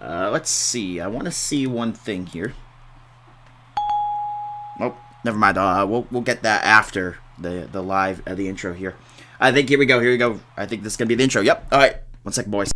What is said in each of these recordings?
Let's see. I want to see one thing here. Oh, never mind. We'll get that after the live the intro here. I think here we go. Here we go. I think this is gonna be the intro. Yep. All right. 1 second, boys.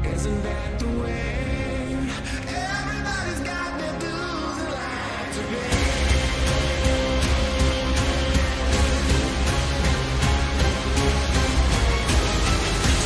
Isn't that the way? Everybody's got their dues and lives to pay.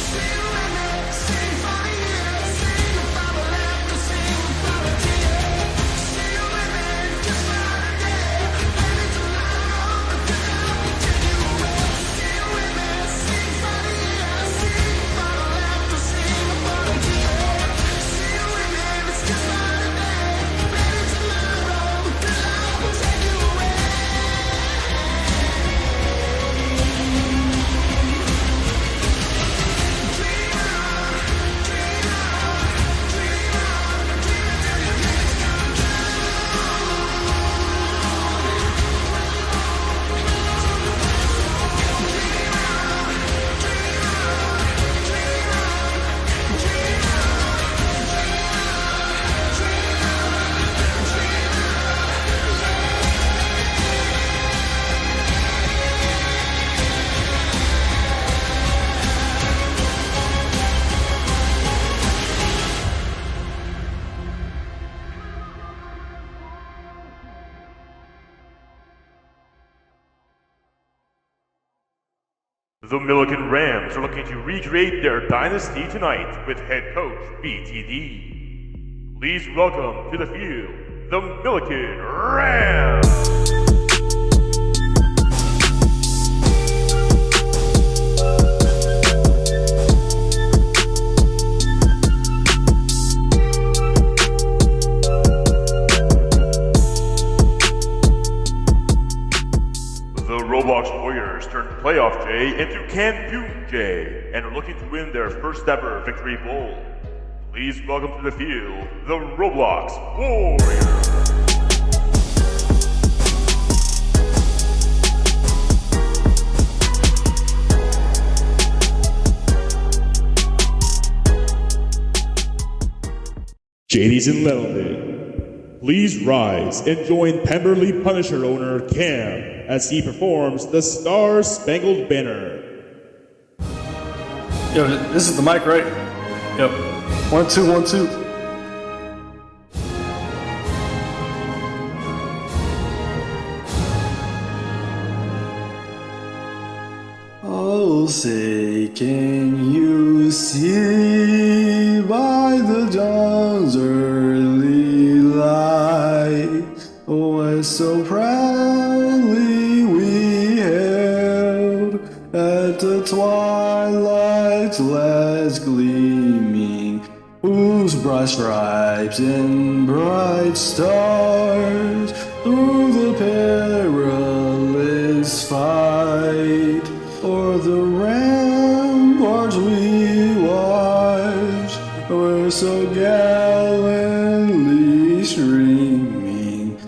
Sing with me, sing for the years, sing about the laughter, sing about the tears. Sing with me, just for the day, maybe tomorrow the day will take you away. Sing with me, sing for the years, sing about the laughter, sing about the tears. Sing with me, it's just for the day, maybe tomorrow the day will take you away. The Milliken Rams are looking to recreate their dynasty tonight with head coach BTD. Please welcome to the field, the Milliken Rams! The Roblox Warriors turned Playoff J into Cancun J and are looking to win their first ever Victory Bowl. Please welcome to the field, the Roblox Warriors. JD's in London. Please rise and join Pemberley Punisher owner Cam as he performs the Star Spangled Banner. Yo, this is the mic, right? Yep. 1 2 1 2. Oh, say, can you see by the dawn's early light what so proudly we held at the twilight's last gleaming, whose bright stripes and bright stars through the perilous fight o'er the ramparts we watched were so gallantly streaming,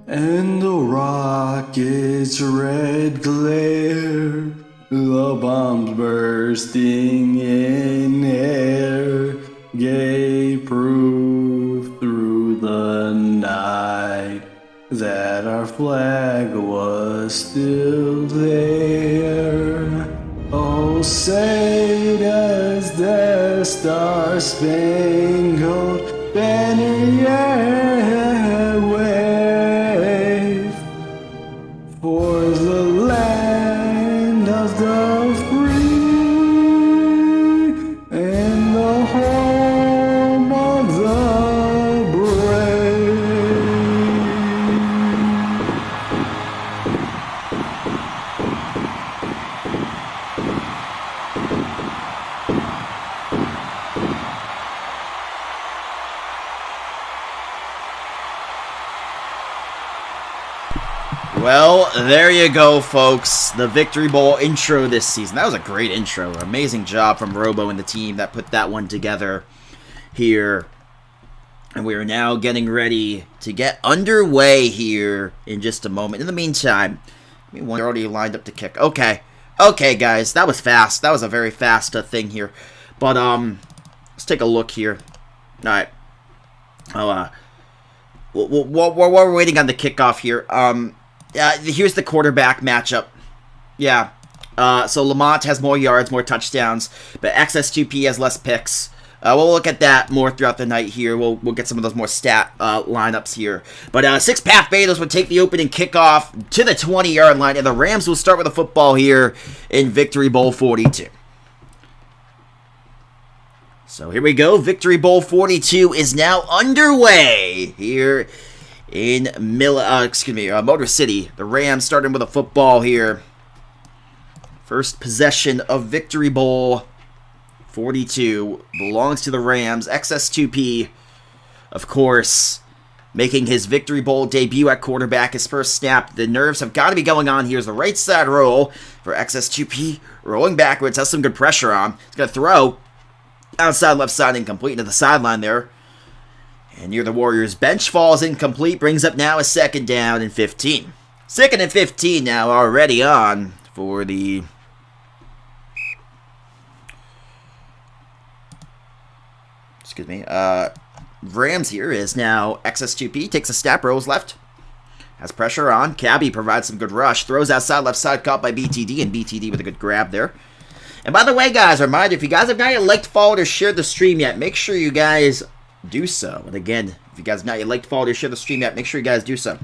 and the rocket's red glare, the bombs bursting in air, gave proof through the night that our flag was still there. Oh, say does the star-spangled banner yet wave for the land of the free and Well, there you go, folks. The Victory Bowl intro this season. That was a great intro. Amazing job from Robo and the team that put that one together here. And we are now getting ready to get underway here in just a moment. In the meantime, they're already lined up to kick. Okay. Okay, guys. That was fast. That was a very fast thing here. But, let's take a look here. All right. While we're waiting on the kickoff here, here's the quarterback matchup. Yeah. So Lamont has more yards, more touchdowns, but XS2P has less picks. We'll look at that more throughout the night here. We'll get some of those more stat lineups here. But Six-Path Vados would take the opening kickoff to the 20-yard line, and the Rams will start with the football here in Victory Bowl 42. So here we go. Victory Bowl 42 is now underway here in Motor City. The Rams starting with a football here. First possession of Victory Bowl 42 belongs to the Rams. XS2P, of course, making his Victory Bowl debut at quarterback. His first snap. The nerves have got to be going on. Here's the right side roll for XS2P. Rolling backwards. Has some good pressure on. He's going to throw. Outside left side incomplete into the sideline there. And near the Warriors bench, falls incomplete. Brings up now a second down and 15. Second and 15 now already on for the Rams here is now XS2P. Takes a snap, rolls left. Has pressure on. Cabby provides some good rush. Throws outside left side, caught by BTD. And BTD with a good grab there. And by the way, guys, reminder, if you guys have not yet liked, followed, or shared the stream yet, make sure you guys do so. And again, if you guys have not yet liked, followed, or shared the stream yet, make sure you guys do so.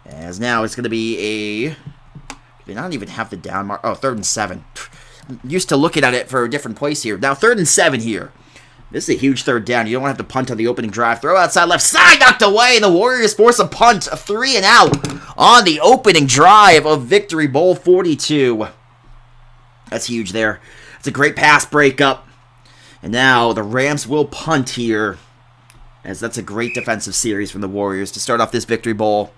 As now it's going to be a... They don't even have the down mark. Oh, 3rd and 7. I'm used to looking at it for a different place here. Now, 3rd and 7 here. This is a huge third down. You don't want to have to punt on the opening drive. Throw outside left side, knocked away. The Warriors force a punt, a 3 and out on the opening drive of Victory Bowl 42. That's huge there. It's a great pass breakup. And now the Rams will punt here, as that's a great defensive series from the Warriors to start off this Victory Bowl.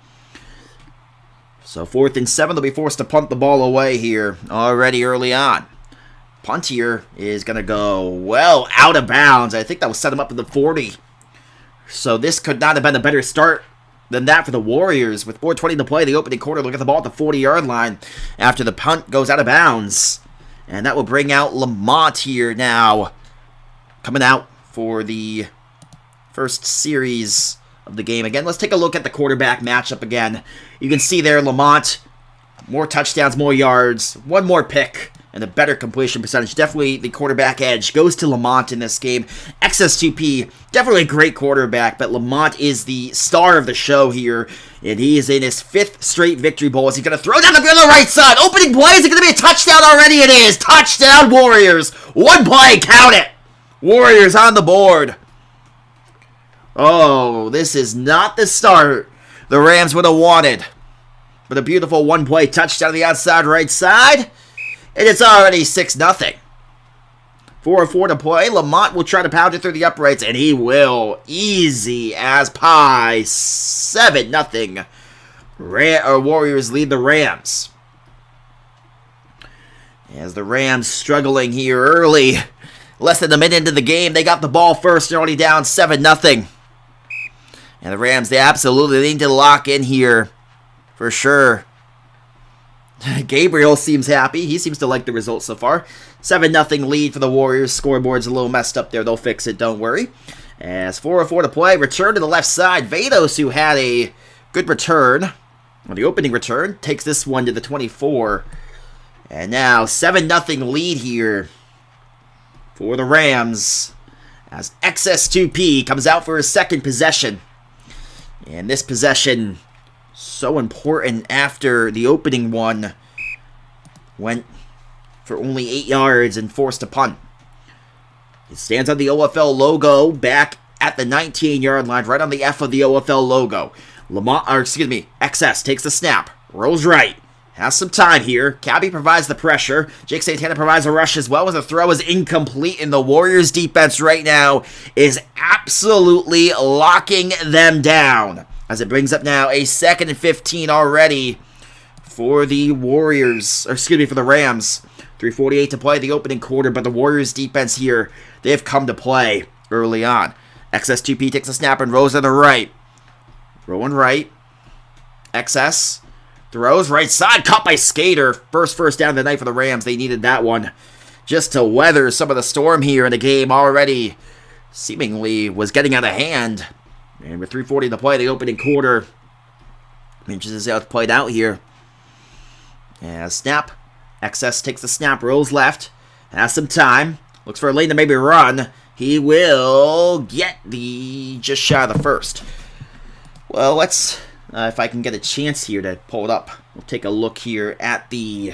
So 4th and 7, they'll be forced to punt the ball away here already early on. Punt here is going to go well out of bounds. I think that will set him up at the 40. So this could not have been a better start than that for the Warriors. With 4:20 to play, the opening quarter, look at the ball at the 40-yard line after the punt goes out of bounds. And that will bring out Lamont here now. Coming out for the first series of the game. Again, let's take a look at the quarterback matchup again. You can see there, Lamont, more touchdowns, more yards, one more pick, and a better completion percentage. Definitely the quarterback edge goes to Lamont in this game. XS2P, definitely a great quarterback, but Lamont is the star of the show here, and he is in his 5th straight Victory Bowl. Is he going to throw down the field on the right side? Opening play, is it going to be a touchdown already? It is. Touchdown, Warriors. One play, count it. Warriors on the board. Oh, this is not the start the Rams would have wanted. But a beautiful one-play touchdown on the outside right side. And it's already 6-0. 4:04 to play. Lamont will try to pound it through the uprights, and he will. Easy as pie. 7-0. Warriors lead the Rams. As the Rams struggling here early. Less than a minute into the game, they got the ball first. They're only down 7-0. And the Rams, they absolutely need to lock in here. For sure. Gabriel seems happy. He seems to like the result so far. 7-0 lead for the Warriors. Scoreboard's a little messed up there. They'll fix it, don't worry. As 4:04 to play. Return to the left side. Vados, who had a good return, well, the opening return, takes this one to the 24. And now 7-0 lead here for the Rams. As XS2P comes out for his second possession. And this possession, so important after the opening one went for only 8 yards and forced to punt. It stands on the OFL logo back at the 19-yard line, right on the F of the OFL logo. XS takes the snap, rolls right, has some time here. Cabby provides the pressure. Jake Santana provides a rush as well, as the throw is incomplete, and the Warriors defense right now is absolutely locking them down, as it brings up now a 2nd and 15 already for the Warriors, or excuse me, for the Rams. 3:48 to play the opening quarter, but the Warriors defense here, they have come to play early on. XS2P takes a snap and rows to the right. Throwing right. XS throws right side, caught by Skater. First down of the night for the Rams. They needed that one just to weather some of the storm here in the game already seemingly was getting out of hand. And with 3:40 to play the opening quarter, I'm interested to see how it's played out here. And snap. XS takes the snap, rolls left, has some time, looks for a lane to maybe run. He will get the just shy of the first. Well, let's, if I can get a chance here to pull it up, we'll take a look here at the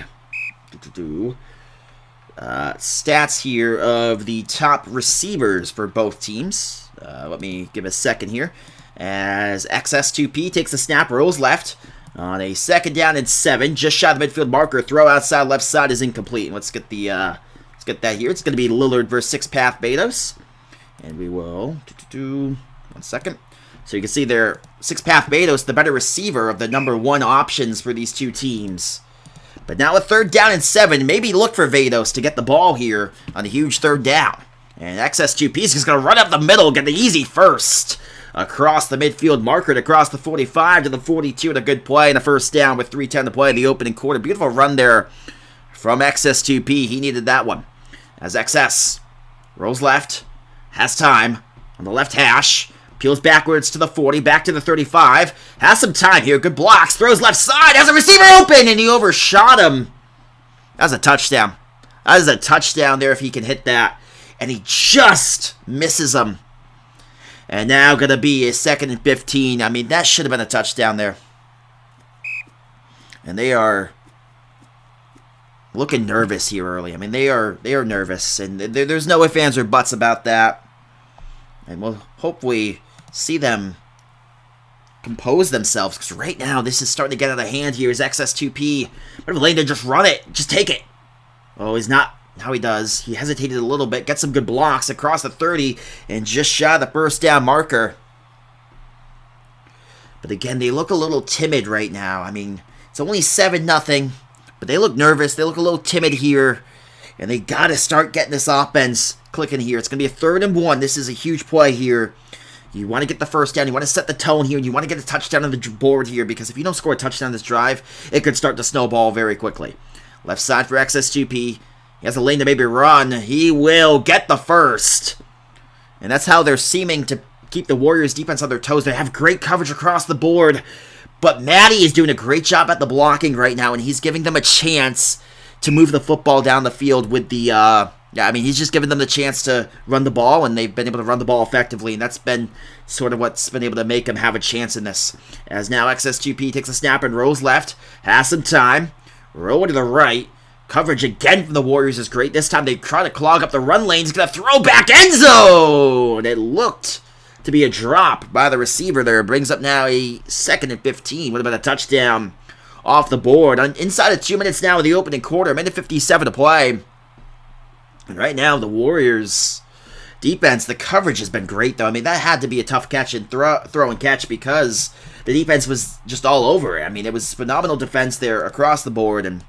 stats here of the top receivers for both teams. Let me give a second here. As XS2P takes the snap, rolls left. On a 2nd down and 7, just shy of the midfield marker. Throw outside left side is incomplete. Let's get the let's get that here. It's going to be Lillard versus 6-path Betos, and we will 1 second. So you can see there, 6-path Betos, the better receiver of the number 1 options for these two teams. But now a 3rd down and 7, maybe look for Betos to get the ball here on a huge 3rd down. And XS2P is just going to run up the middle, get the easy first. Across the midfield marker, across the 45 to the 42, and a good play and a 1st down with 3:10 to play in the opening quarter. Beautiful run there from XS2P. He needed that one. As XS rolls left, has time on the left hash, peels backwards to the 40, back to the 35, has some time here. Good blocks, throws left side, has a receiver open, and he overshot him. That was a touchdown. That is a touchdown there if he can hit that. And he just misses him. And now going to be a 2nd and 15. I mean, that should have been a touchdown there. And they are looking nervous here early. I mean, they are nervous. And there's no ifs, ands, or buts about that. And we'll hopefully see them compose themselves. Because right now, this is starting to get out of hand here. Is XS2P. But Lane to just run it. Just take it. Oh, he's not. How he does. He hesitated a little bit, gets some good blocks across the 30, and just shy of the 1st down marker. But again, they look a little timid right now. I mean, it's only 7-0, but they look nervous. They look a little timid here, and they got to start getting this offense clicking here. It's going to be a 3rd and 1. This is a huge play here. You want to get the 1st down. You want to set the tone here, and you want to get a touchdown on the board here, because if you don't score a touchdown this drive, it could start to snowball very quickly. Left side for XS2P. He has a lane to maybe run. He will get the 1st. And that's how they're seeming to keep the Warriors defense on their toes. They have great coverage across the board. But Matty is doing a great job at the blocking right now. And he's giving them a chance to move the football down the field with the... he's just giving them the chance to run the ball. And they've been able to run the ball effectively. And that's been sort of what's been able to make them have a chance in this. As now XS2P takes a snap and rolls left. Has some time. Roll to the right. Coverage again from the Warriors is great. This time they try to clog up the run lane. He's going to throw back end zone. It looked to be a drop by the receiver there. It brings up now a 2nd and 15. Would have been a touchdown off the board. Inside of 2 minutes now of the opening quarter. 1:57 to play. And right now the Warriors defense, the coverage has been great though. I mean, that had to be a tough catch and throw and catch because the defense was just all over it. I mean, it was phenomenal defense there across the board. And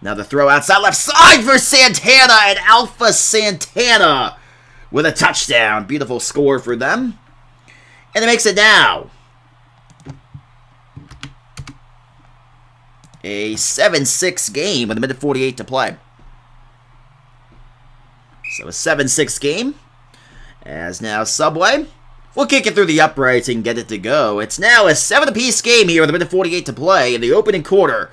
now the throw outside left side for Santana, and Alpha Santana with a touchdown. Beautiful score for them. And it makes it now a 7-6 game with 1:48 to play. So a 7-6 game. As now Subway will kick it through the uprights and get it to go. It's now a 7-apiece game here with 1:48 to play in the opening quarter.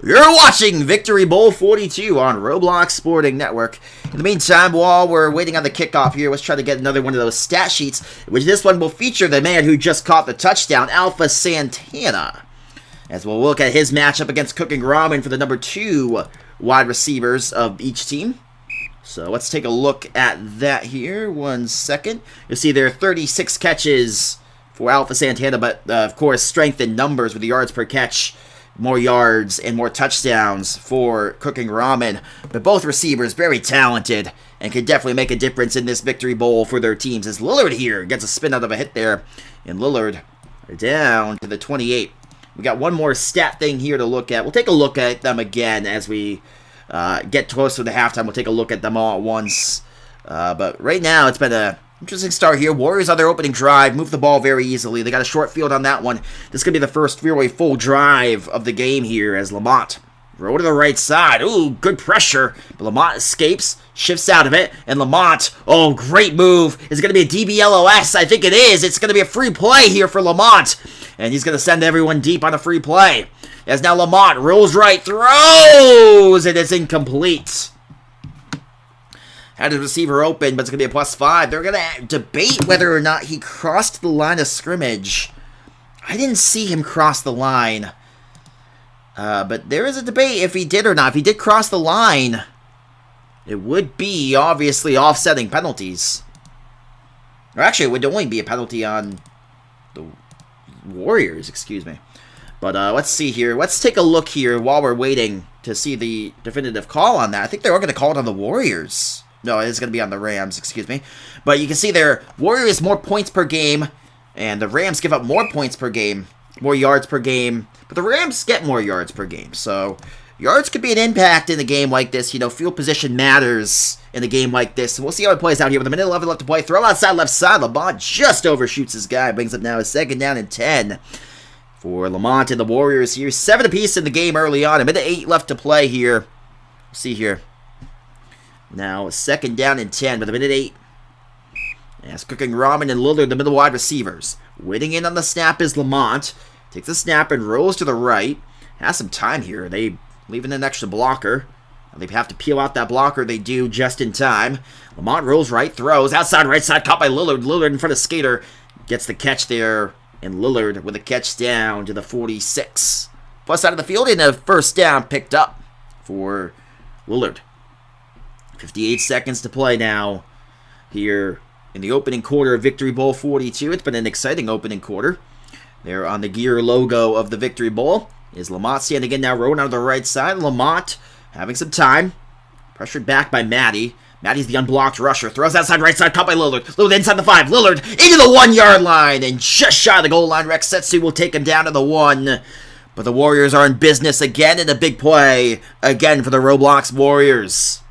You're watching Victory Bowl 42 on Roblox Sporting Network. In the meantime, while we're waiting on the kickoff here, let's try to get another one of those stat sheets, which this one will feature the man who just caught the touchdown, Alpha Santana. As we'll look at his matchup against Cooking Ramen for the number 2 wide receivers of each team. So let's take a look at that here. 1 second. You'll see there are 36 catches for Alpha Santana, but of course strength in numbers with the yards per catch more yards and more touchdowns for Cooking Ramen. But both receivers very talented and can definitely make a difference in this victory bowl for their teams. As Lillard here gets a spin out of a hit there. And Lillard down to the 28. We got one more stat thing here to look at. We'll take a look at them again as we get closer to halftime. We'll take a look at them all at once. But right now, it's been a interesting start here. Warriors on their opening drive move the ball very easily. They got a short field on that one. This is going to be the first fairway full drive of the game here as Lamont roll to the right side. Ooh, good pressure. But Lamont escapes, shifts out of it. And Lamont, oh, great move. Is it going to be a DBLOS? I think it is. It's going to be a free play here for Lamont. And he's going to send everyone deep on a free play. As now Lamont rolls right, throws, and it's incomplete. Had his receiver open, but it's going to be a +5. They're going to debate whether or not he crossed the line of scrimmage. I didn't see him cross the line. But there is a debate if he did or not. If he did cross the line, it would be obviously offsetting penalties. Or actually, it would only be a penalty on the Warriors, excuse me. But let's see here. Let's take a look here while we're waiting to see the definitive call on that. I think they were going to call it on the Warriors. No, it is going to be on the Rams, excuse me. But you can see there, Warriors more points per game, and the Rams give up more points per game, more yards per game. But the Rams get more yards per game. So yards could be an impact in a game like this. You know, field position matters in a game like this. And we'll see how it plays out here with a minute 11 left to play. Throw outside left side. Lamont just overshoots his guy. Brings up now a 2nd down and 10 for Lamont and the Warriors here. 7 apiece in the game early on. A minute 8 left to play here. We'll see here. Now a 2nd down and 10 with a minute 8. As Cooking Ramen and Lillard, the middle wide receivers. Waiting in on the snap is Lamont. Takes the snap and rolls to the right. Has some time here. They leaving an extra blocker. They have to peel out that blocker. They do just in time. Lamont rolls right, throws. Outside right side, caught by Lillard. Lillard in front of Skater. Gets the catch there. And Lillard with a catch down to the 46. Plus side of the field and a 1st down picked up for Lillard. 58 seconds to play now here in the opening quarter of Victory Bowl 42. It's been an exciting opening quarter. There on the gear logo of the Victory Bowl is Lamont standing in now, rolling out of the right side. Lamont having some time. Pressured back by Matty. Matty's the unblocked rusher. Throws outside right side, caught by Lillard. Lillard inside the 5. Lillard into the 1-yard line and just shy of the goal line. Rex Setsu will take him down to the 1. But the Warriors are in business again in a big play. Again for the Roblox Warriors.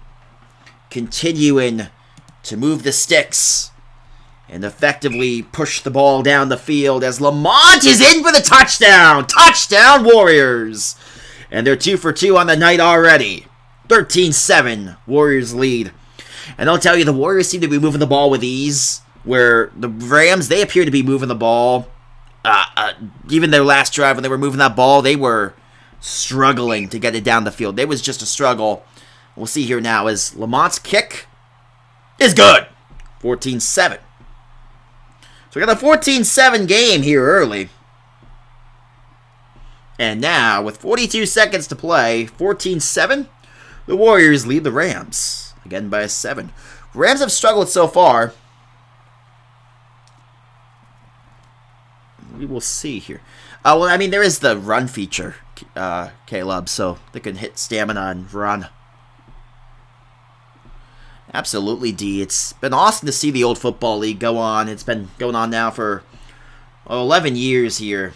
Continuing to move the sticks and effectively push the ball down the field as Lamont is in for the touchdown. Touchdown Warriors. And they're 2 for 2 on the night already. 13-7 Warriors lead. And I'll tell you, the Warriors seem to be moving the ball with ease, where the Rams, they appear to be moving the ball. Even their last drive when they were moving that ball, they were struggling to get it down the field. It was just a struggle. We'll see here now as Lamont's kick is good. 14-7. So we got a 14-7 game here early. And now, with 42 seconds to play, 14-7, the Warriors lead the Rams. Again by a 7. Rams have struggled so far. We will see here. Well, I mean, there is the run feature, Caleb, so they can hit stamina and run. Absolutely, D. It's been awesome to see the old football league go on. It's been going on now for 11 years here.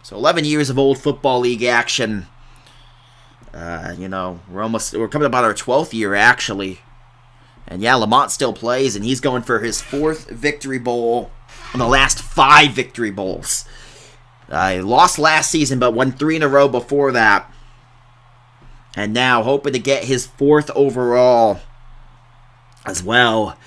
So 11 years of old football league action. You know, we're coming up on our 12th year actually. And yeah, Lamont still plays, and he's going for his 4th Victory Bowl in the last 5 Victory Bowls. He lost last season, but won 3 in a row before that. And now hoping to get his 4th overall as well.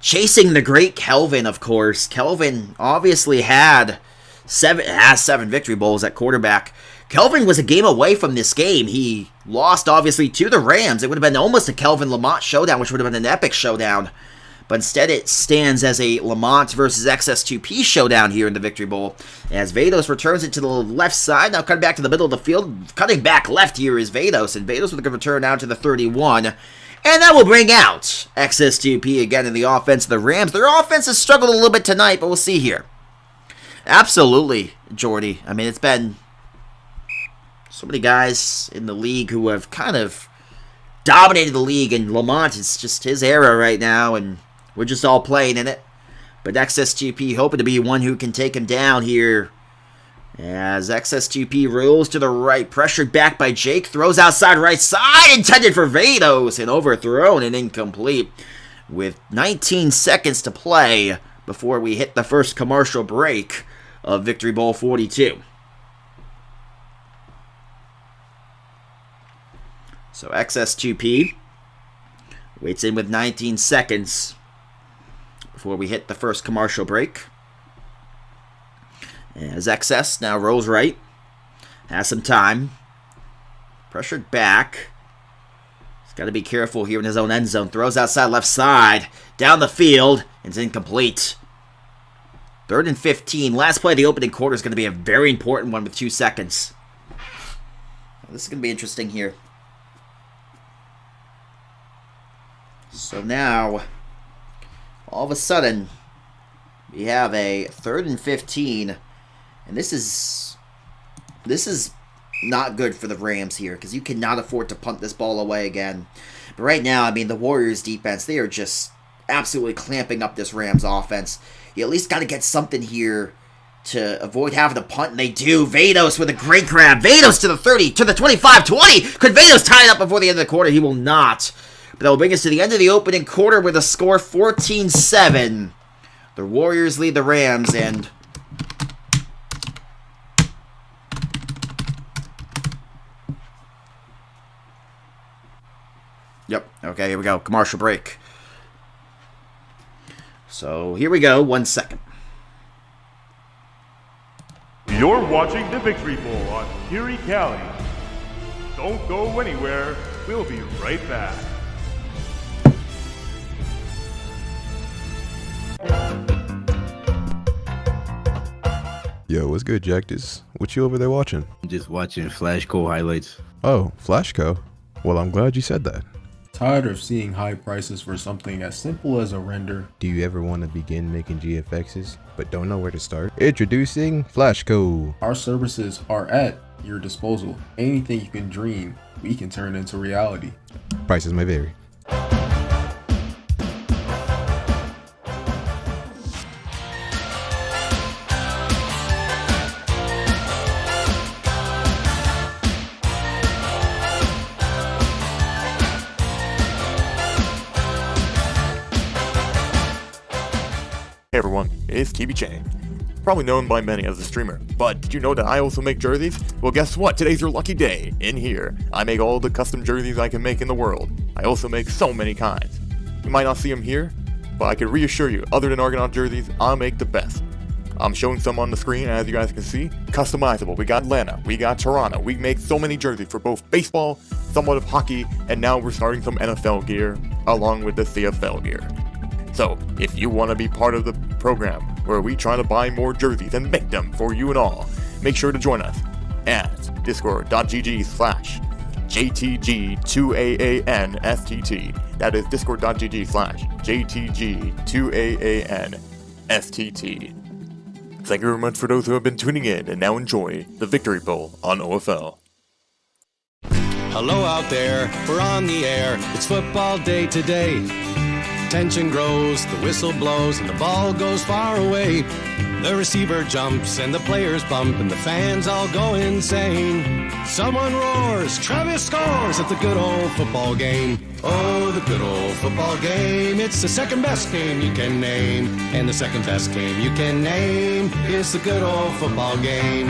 Chasing the great Kelvin, of course. Kelvin obviously has 7 Victory Bowls at quarterback. Kelvin was a game away from this game. He lost, obviously, to the Rams. It would have been almost a Kelvin-Lamont showdown, which would have been an epic showdown. But instead, it stands as a Lamont versus XS2P showdown here in the Victory Bowl. As Vados returns it to the left side. Now cutting back to the middle of the field. Cutting back left here is Vados. And Vados with a good return now to the 31. And that will bring out XS2P again in the offense of the Rams. Their offense has struggled a little bit tonight, but we'll see here. Absolutely, Jordy. I mean, it's been So many guys in the league who have kind of dominated the league, and Lamont, it's just his era right now, and we're just all playing in it. But XSGP hoping to be one who can take him down here. As XSGP rolls to the right, pressured back by Jake, throws outside right side, intended for Vados, and overthrown and incomplete. With 19 seconds to play before we hit the first commercial break of Victory Bowl 42. So XS2P waits in with 19 seconds before we hit the first commercial break. As XS now rolls right, has some time, pressured back. He's got to be careful here in his own end zone. Throws outside left side, down the field, and it's incomplete. 3rd and 15. Last play of the opening quarter is going to be a very important one with 2 seconds. This is going to be interesting here. So now, all of a sudden, we have a 3rd and 15. And this is not good for the Rams here, because you cannot afford to punt this ball away again. But right now, I mean, the Warriors defense, they are just absolutely clamping up this Rams offense. You at least got to get something here to avoid having to punt, and they do. Vados with a great grab. Vados to the 30, to the 25-20. Could Vados tie it up before the end of the quarter? He will not. But that will bring us to the end of the opening quarter with a score 14-7. The Warriors lead the Rams, and yep, okay, here we go. Commercial break. So, here we go. 1 second. You're watching the Victory Bowl on Kiri Cali. Don't go anywhere. We'll be right back. Yo, what's good, Jactus? What you over there watching? I'm just watching Flashco highlights. Oh, Flashco? Well, I'm glad you said that. Tired of seeing high prices for something as simple as a render? Do you ever want to begin making GFXs, but don't know where to start? Introducing Flashco. Our services are at your disposal. Anything you can dream, we can turn into reality. Prices may vary. Hey everyone, it's TB Chang. Probably known by many as a streamer, but did you know that I also make jerseys? Well, guess what? Today's your lucky day. In here, I make all the custom jerseys I can make in the world. I also make so many kinds. You might not see them here, but I can reassure you, other than Argonaut jerseys, I make the best. I'm showing some on the screen, as you guys can see. Customizable. We got Atlanta, we got Toronto. We make so many jerseys for both baseball, somewhat of hockey, and now we're starting some NFL gear, along with the CFL gear. So, if you want to be part of the program where we try to buy more jerseys and make them for you and all, make sure to join us at discord.gg/JTG2AANSTT. That is discord.gg/JTG2AANSTT. Thank you very much for those who have been tuning in, and now enjoy the Victory Bowl on OFL. Hello out there, we're on the air. It's football day today. Tension grows, the whistle blows, and the ball goes far away. The receiver jumps, and the players bump, and the fans all go insane. Someone roars, Travis scores at the good old football game. Oh, the good old football game. It's the second best game you can name. And the second best game you can name is the good old football game.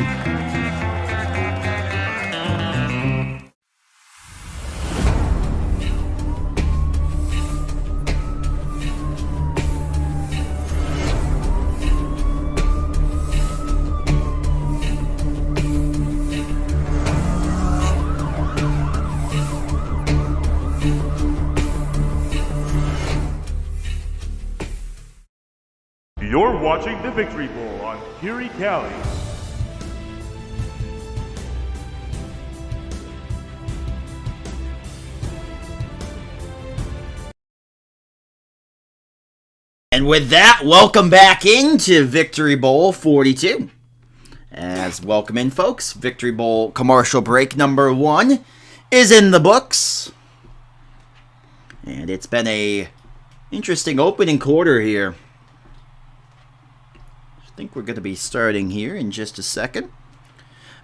You're watching the Victory Bowl on Kiri Cali. And with that, welcome back into Victory Bowl 42. As welcome in, folks. Victory Bowl commercial break number 1 is in the books. And it's been a interesting opening quarter here. I think we're going to be starting here in just a second.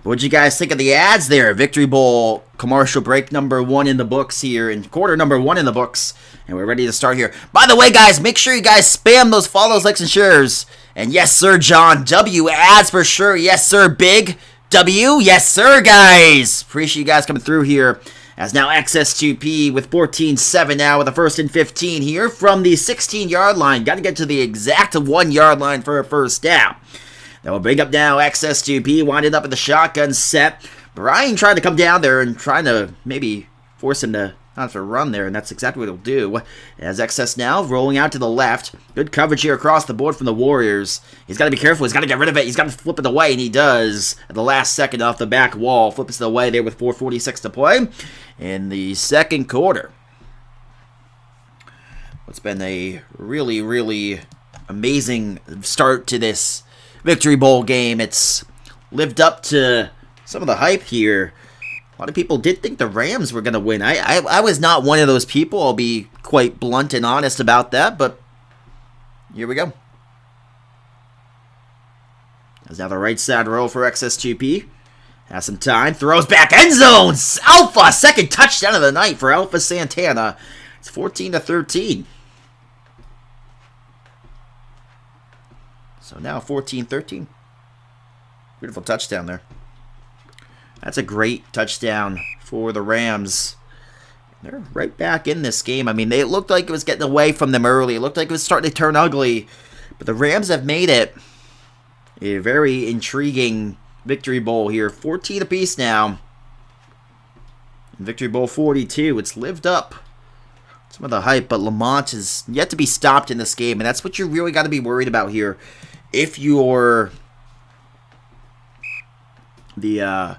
What'd you guys think of the ads there? Victory Bowl commercial break number 1 in the books here, and quarter number 1 in the books. And we're ready to start here. By the way, guys, make sure you guys spam those follows, likes, and shares. And yes, sir, John W. Ads for sure. Yes, sir, Big W. Yes, sir, guys. Appreciate you guys coming through here. As now XS2P with 14-7 now with a 1st and 15 here from the 16-yard line. Got to get to the exact 1-yard line for a first down. Now we'll bring up now XS2P, winding up in the shotgun set. Brian trying to come down there and trying to maybe force him to not have to run there, and that's exactly what he'll do. As XS now rolling out to the left. Good coverage here across the board from the Warriors. He's got to be careful. He's got to get rid of it. He's got to flip it away, and he does. At the last second off the back wall. Flips it away there with 4:46 to play in the second quarter. It's been a really, really amazing start to this Victory Bowl game. It's lived up to some of the hype here. A lot of people did think the Rams were going to win. I was not one of those people. I'll be quite blunt and honest about that, but here we go. There's now the right side row for XS2P. Has some time. Throws back. End zones. Alpha. Second touchdown of the night for Alpha Santana. It's 14-13. So now 14-13. Beautiful touchdown there. That's a great touchdown for the Rams. They're right back in this game. I mean, it looked like it was getting away from them early. It looked like it was starting to turn ugly. But the Rams have made it a very intriguing Victory Bowl here. 14 apiece now. In Victory Bowl 42. It's lived up some of the hype, but Lamont is yet to be stopped in this game. And that's what you really got to be worried about here. If you're the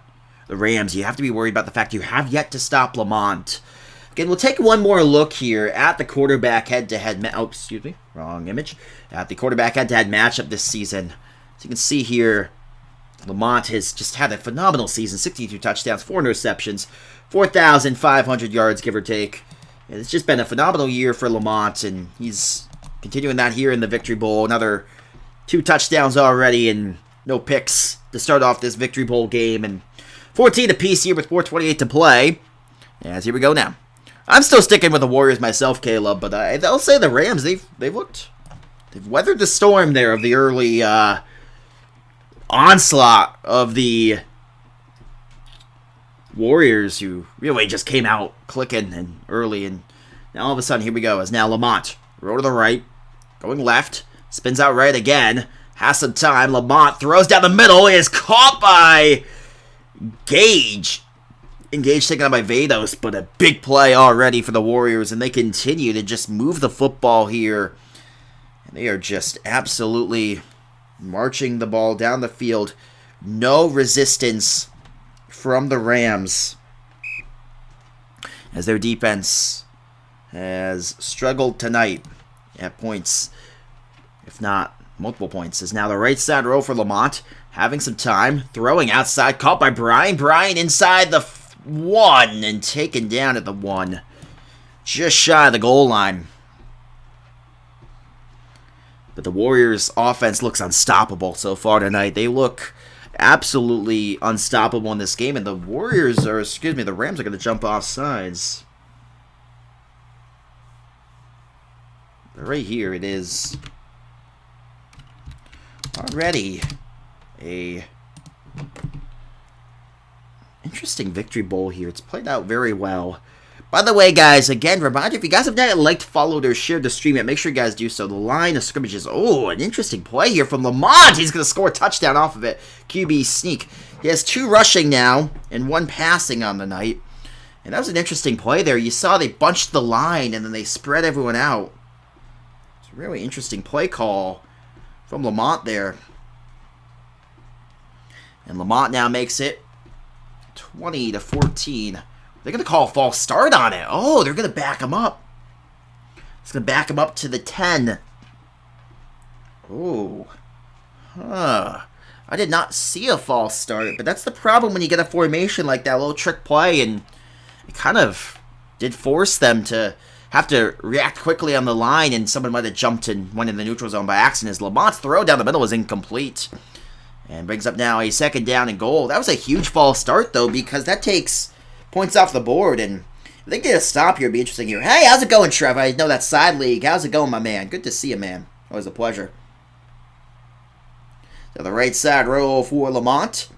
Rams, you have to be worried about the fact you have yet to stop Lamont. Again, we'll take one more look here at the quarterback head-to-head. Excuse me, wrong image. At the quarterback head-to-head matchup this season. So you can see here, Lamont has just had a phenomenal season. 62 touchdowns, 4 interceptions, 4,500 yards, give or take. And it's just been a phenomenal year for Lamont, and he's continuing that here in the Victory Bowl. Another 2 touchdowns already, and no picks to start off this Victory Bowl game. And 14 apiece here with 4:28 to play. As here we go now. I'm still sticking with the Warriors myself, Caleb, but I'll say the Rams, they've weathered the storm there of the early onslaught of the Warriors, who really just came out clicking and early, and now all of a sudden here we go. As now Lamont, roll to the right, going left, spins out right again, has some time. Lamont throws down the middle, is caught by Gage. Engage taken out by Vados, but a big play already for the Warriors, and they continue to just move the football here. And they are just absolutely marching the ball down the field. No resistance from the Rams, as their defense has struggled tonight at points, if not multiple points. Is now the right side row for Lamont, having some time, throwing outside, caught by Brian. Brian inside the 1 and taken down at the 1, just shy of the goal line. But the Warriors' offense looks unstoppable so far tonight. They look absolutely unstoppable in this game, and the Rams are going to jump off sides. But right here it is already a interesting Victory Bowl here. It's played out very well. By the way, guys, again, reminder, if you guys have not liked, followed, or shared the stream yet, make sure you guys do so. The line of scrimmages. Oh, an interesting play here from Lamont. He's going to score a touchdown off of it. QB sneak. He has 2 rushing now and 1 passing on the night. And that was an interesting play there. You saw they bunched the line and then they spread everyone out. It's a really interesting play call from Lamont there. And Lamont now makes it 20-14. They're going to call a false start on it. Oh, they're going to back him up. It's going to back him up to the 10. Oh. Huh. I did not see a false start, but that's the problem when you get a formation like that, a little trick play, and it kind of did force them to have to react quickly on the line, and someone might have jumped and went in the neutral zone by accident as Lamont's throw down the middle was incomplete. And brings up now a 2nd down and goal. That was a huge false start, though, because that takes points off the board, and if they get a stop here, it'd be interesting here. Hey, how's it going, Trev? I know that side league. How's it going, my man? Good to see you, man. Always a pleasure. So the right side roll for Lamont.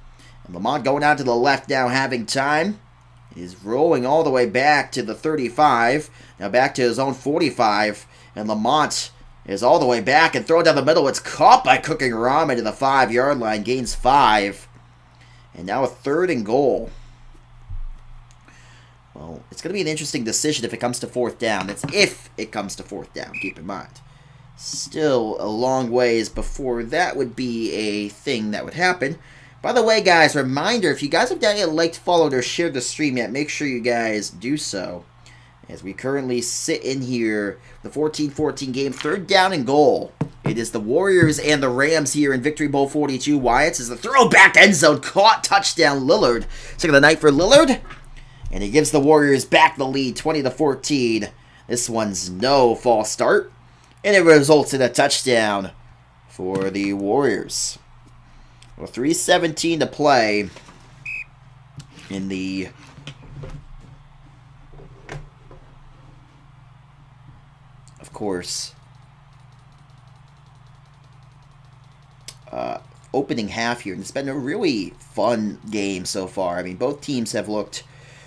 And Lamont going out to the left now, having time. He's rolling all the way back to the 35. Now back to his own 45. And Lamont is all the way back and throw down the middle. It's caught by Cooking Ramen to the 5-yard line. Gains 5. And now a 3rd and goal. Well, it's going to be an interesting decision if it comes to 4th down. That's if it comes to 4th down, keep in mind. Still a long ways before that would be a thing that would happen. By the way, guys, reminder, if you guys have not yet liked, followed, or shared the stream yet, make sure you guys do so. As we currently sit in here, the 14-14 game, 3rd down and goal. It is the Warriors and the Rams here in Victory Bowl 42. Wyatt's is the throw back end zone, caught, touchdown, Lillard. Second of the night for Lillard. And he gives the Warriors back the lead, 20-14. This one's no false start. And it results in a touchdown for the Warriors. Well, 3:17 to play in the of course opening half here. And it's been a really fun game so far. I mean, both teams have looked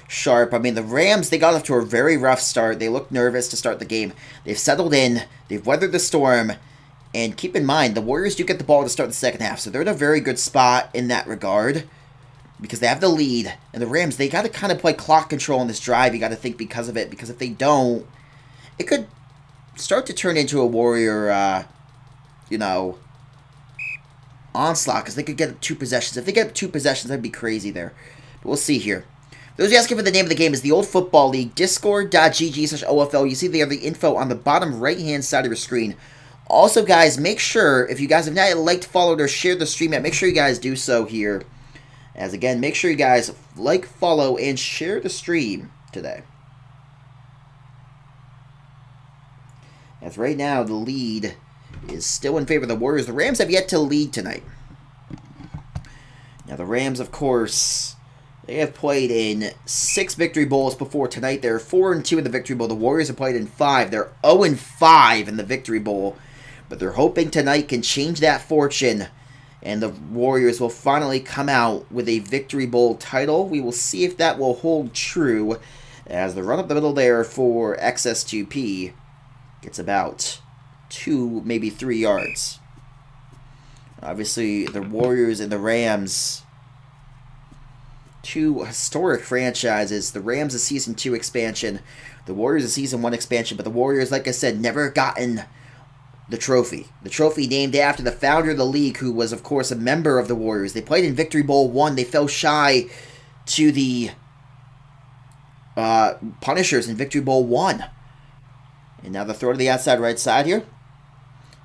sharp. I mean, the Rams, they got off to a very rough start. They looked nervous to start the game. They've settled in. They've weathered the storm. And keep in mind, the Warriors do get the ball to start the second half. So they're in a very good spot in that regard because they have the lead. And the Rams, they got to kind of play clock control on this drive. You got to think because of it. Because if they don't, it could start to turn into a Warrior, onslaught. Because they could get 2 possessions. If they get 2 possessions, that'd be crazy there. But we'll see here. Those asking for the name of the game is the Old Football League, discord.gg/OFL. You see there the info on the bottom right-hand side of your screen. Also, guys, make sure, if you guys have not yet liked, followed, or shared the stream yet, make sure you guys do so here. As, again, make sure you guys like, follow, and share the stream today. As right now, the lead is still in favor of the Warriors. The Rams have yet to lead tonight. Now, the Rams, of course, they have played in 6 Victory Bowls before tonight. They're 4-2 in the Victory Bowl. The Warriors have played in 5. They're 0-5 in the Victory Bowl. But they're hoping tonight can change that fortune. And the Warriors will finally come out with a Victory Bowl title. We will see if that will hold true. As the run up the middle there for XS2P gets about 2, maybe 3 yards. Obviously, the Warriors and the Rams, 2 historic franchises. The Rams a Season 2 expansion. The Warriors a Season 1 expansion. But the Warriors, like I said, never gotten the trophy. The trophy named after the founder of the league, who was, of course, a member of the Warriors. They played in Victory Bowl 1. They fell shy to the Punishers in Victory Bowl 1. And now the throw to the outside right side here.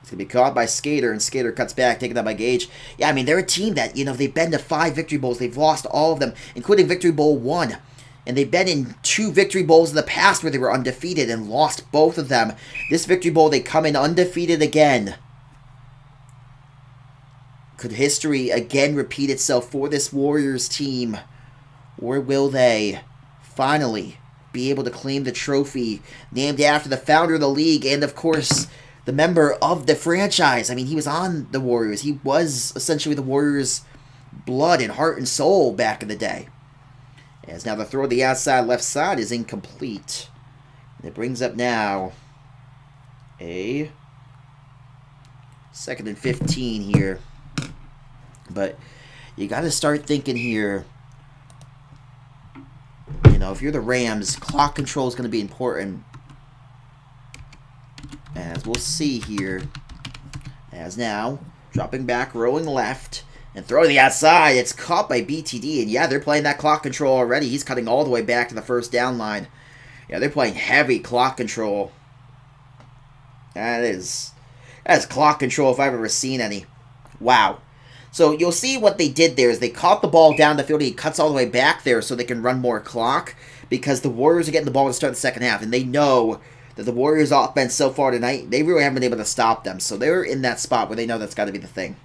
It's going to be caught by Skater, and Skater cuts back, taken out by Gage. Yeah, I mean, they're a team that, they've been to 5 Victory Bowls. They've lost all of them, including Victory Bowl 1. And they've been in 2 Victory Bowls in the past where they were undefeated and lost both of them. This Victory Bowl, they come in undefeated again. Could history again repeat itself for this Warriors team? Or will they finally be able to claim the trophy named after the founder of the league and, of course, the member of the franchise? I mean, he was on the Warriors. He was essentially the Warriors' blood and heart and soul back in the day. As now the throw to the outside left side is incomplete. And it brings up now a 2nd and 15 here. But you got to start thinking here, if you're the Rams, clock control is going to be important. As we'll see here. As now, dropping back, rolling left. And throw to the outside. It's caught by BTD. And yeah, they're playing that clock control already. He's cutting all the way back to the first down line. Yeah, they're playing heavy clock control. That's clock control if I've ever seen any. Wow. So you'll see what they did there is they caught the ball down the field. He cuts all the way back there so they can run more clock because the Warriors are getting the ball to start the second half. And they know that the Warriors' offense so far tonight, they really haven't been able to stop them. So they're in that spot where they know that's got to be the thing.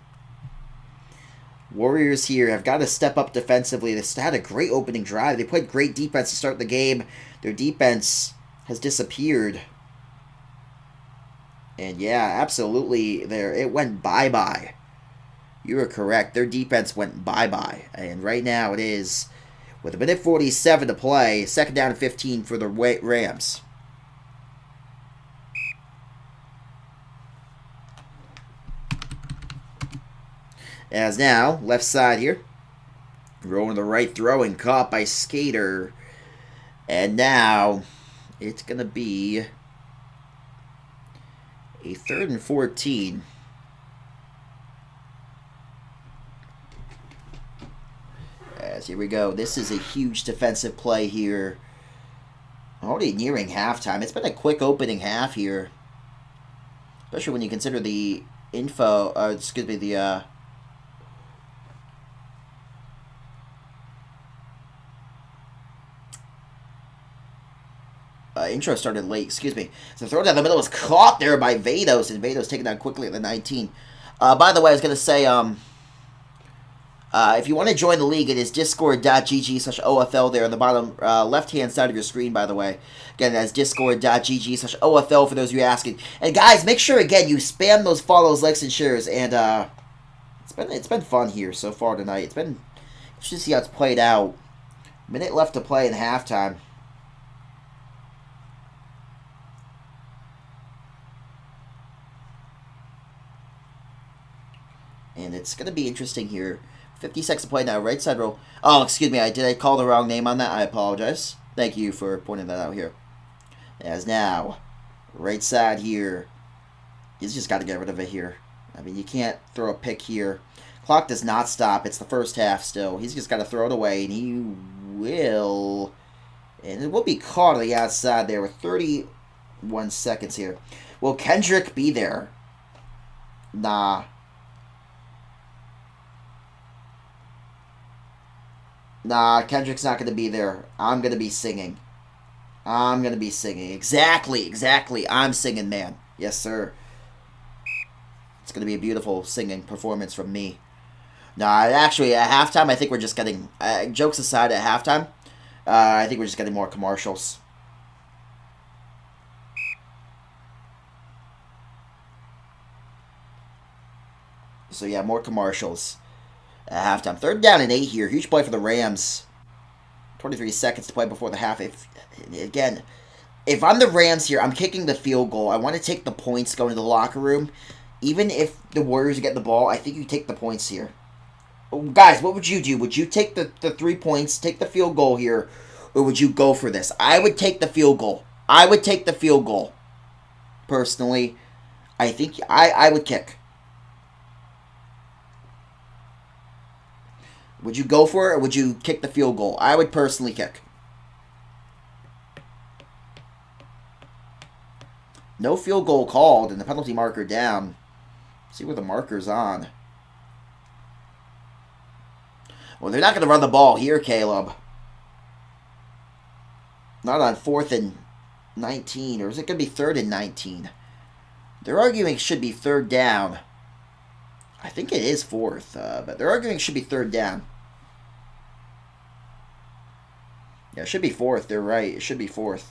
Warriors here have got to step up defensively. They had a great opening drive. They played great defense to start the game. Their defense has disappeared. And yeah, absolutely, it went bye-bye. You are correct. Their defense went bye-bye. And right now it is, with a minute 47 to play, second down and 15 for the Rams. As now, left side here. Rolling the right, throwing, caught by Skater. And now, it's going to be a 3rd and 14. As here we go. This is a huge defensive play here. Already nearing halftime. It's been a quick opening half here. Especially when you consider the intro started late, excuse me. So the throw down the middle was caught there by Vados, and Vados taken down quickly at the 19. By the way, I was going to say, if you want to join the league, it is discord.gg/OFL there on the bottom left-hand side of your screen, by the way. Again, that's discord.gg/OFL for those of you asking. And guys, make sure, again, you spam those follows, likes, and shares. And it's been fun here so far tonight. It's been interesting to see how it's played out. Minute left to play in halftime. And it's going to be interesting here. 50 seconds to play now. Right side roll. Oh, excuse me. Did I call the wrong name on that? I apologize. Thank you for pointing that out here. As now, right side here. He's just got to get rid of it here. I mean, you can't throw a pick here. Clock does not stop. It's the first half still. He's just got to throw it away, and he will. And it will be caught on the outside there with 31 seconds here. Will Kendrick be there? Nah. Nah, Kendrick's not going to be there. I'm going to be singing. I'm going to be singing. Exactly. I'm singing, man. Yes, sir. It's going to be a beautiful singing performance from me. Nah, actually, at halftime, I think we're just getting... jokes aside, at halftime, I think we're just getting more commercials. So, yeah, more commercials. At halftime. 3rd down and 8 here. Huge play for the Rams. 23 seconds to play before the half. If I'm the Rams here, I'm kicking the field goal. I want to take the points going to the locker room. Even if the Warriors get the ball, I think you take the points here. Guys, what would you do? Would you take the 3 points, take the field goal here, or would you go for this? I would take the field goal. Personally, I think I would kick. Would you go for it, or would you kick the field goal? I would personally kick. No field goal called, and the penalty marker down. See where the marker's on. Well, they're not going to run the ball here, Caleb. Not on 4th and 19, or is it going to be 3rd and 19? They're arguing it should be 3rd down. I think it is 4th, but they're arguing it should be 3rd down. Yeah, it should be 4th. They're right. It should be 4th.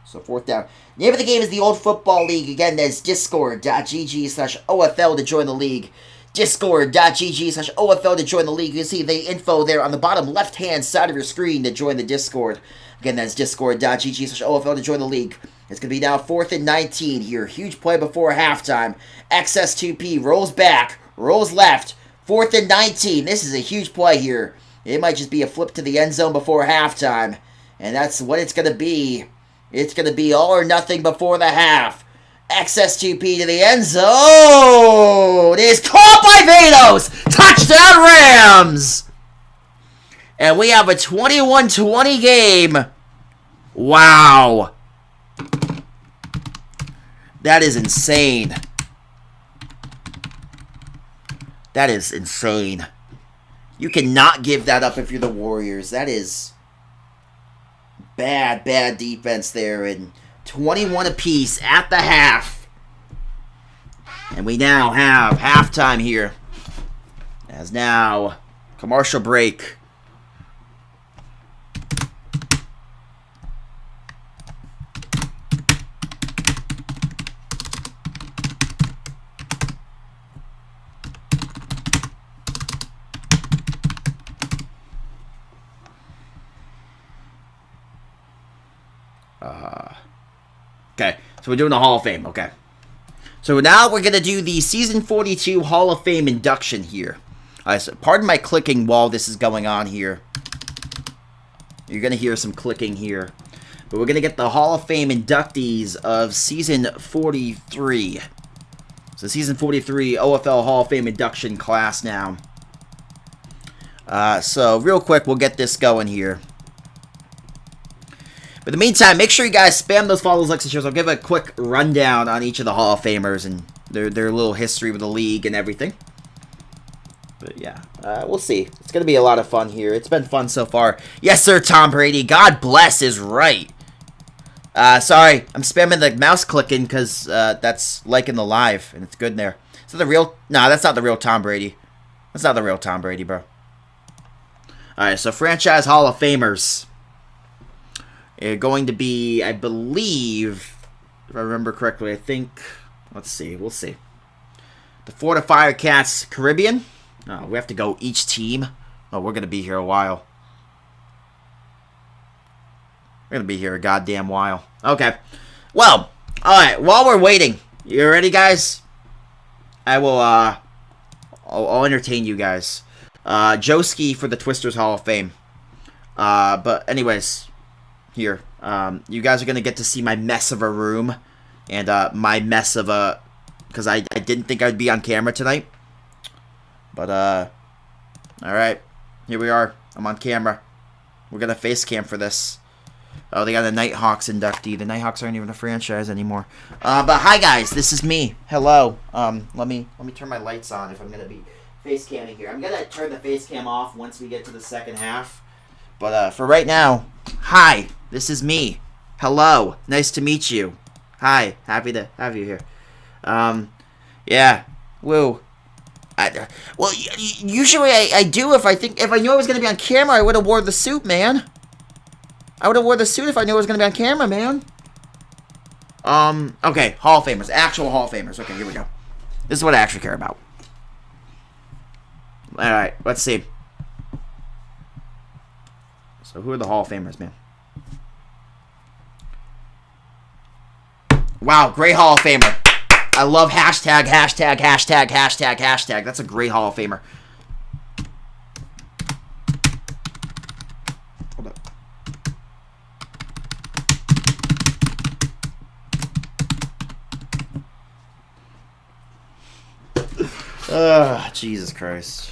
So 4th down. Name of the game is the Old Football League. Again, that's discord.gg/OFL to join the league. Discord.gg/OFL to join the league. You can see the info there on the bottom left-hand side of your screen to join the Discord. Again, that's discord.gg/OFL to join the league. It's going to be now 4th and 19 here. Huge play before halftime. XS2P rolls back, rolls left. 4th and 19. This is a huge play here. It might just be a flip to the end zone before halftime. And that's what it's going to be. It's going to be all or nothing before the half. XS2P to the end zone. It is caught by Vados. Touchdown Rams. And we have a 21-20 game. Wow. That is insane. That is insane. You cannot give that up if you're the Warriors. That is bad defense there. And 21 apiece at the half. And we now have halftime here. As now, commercial break. Okay, so we're doing the Hall of Fame. Okay. So now we're going to do the Season 42 Hall of Fame induction here. So pardon my clicking while this is going on here. You're going to hear some clicking here. But we're going to get the Hall of Fame inductees of Season 43. So Season 43 OFL Hall of Fame induction class now. So real quick, we'll get this going here. But in the meantime, make sure you guys spam those follows, likes, and shares. I'll give a quick rundown on each of the Hall of Famers and their little history with the league and everything. But yeah, we'll see. It's going to be a lot of fun here. It's been fun so far. Yes, sir, Tom Brady. God bless is right. Sorry, I'm spamming the mouse clicking because that's liking the live, and it's good in there. Is that the real? No, that's not the real Tom Brady. That's not the real Tom Brady, bro. Alright, so franchise Hall of Famers. Going to be, I believe, if I remember correctly, I think, let's see, we'll see. The Florida Firecats Caribbean. Oh, we have to go each team. Oh, we're going to be here a while. We're going to be here a goddamn while. Okay. Well, alright, while we're waiting, you ready, guys? I will, I'll entertain you guys. Joski for the Twisters Hall of Fame. But anyways, here, you guys are going to get to see my mess of a room. And my mess of a... Because I didn't think I'd be on camera tonight. But, alright. Here we are. I'm on camera. We're going to face cam for this. Oh, they got a Nighthawks inductee. The Nighthawks aren't even a franchise anymore. But hi, guys. This is me. Hello. Let me turn my lights on if I'm going to be face camming here. I'm going to turn the face cam off once we get to the second half. But for right now, hi. This is me. Hello. Nice to meet you. Hi. Happy to have you here. Yeah. Woo. Well, usually I do if I knew I was going to be on camera, I would have wore the suit, man. I would have wore the suit if I knew I was going to be on camera, man. Okay, Hall of Famers. Actual Hall of Famers. Okay, here we go. This is what I actually care about. Alright, let's see. So, who are the Hall of Famers, man? Wow, great Hall of Famer. I love hashtag. That's a great Hall of Famer. Hold up. Jesus Christ.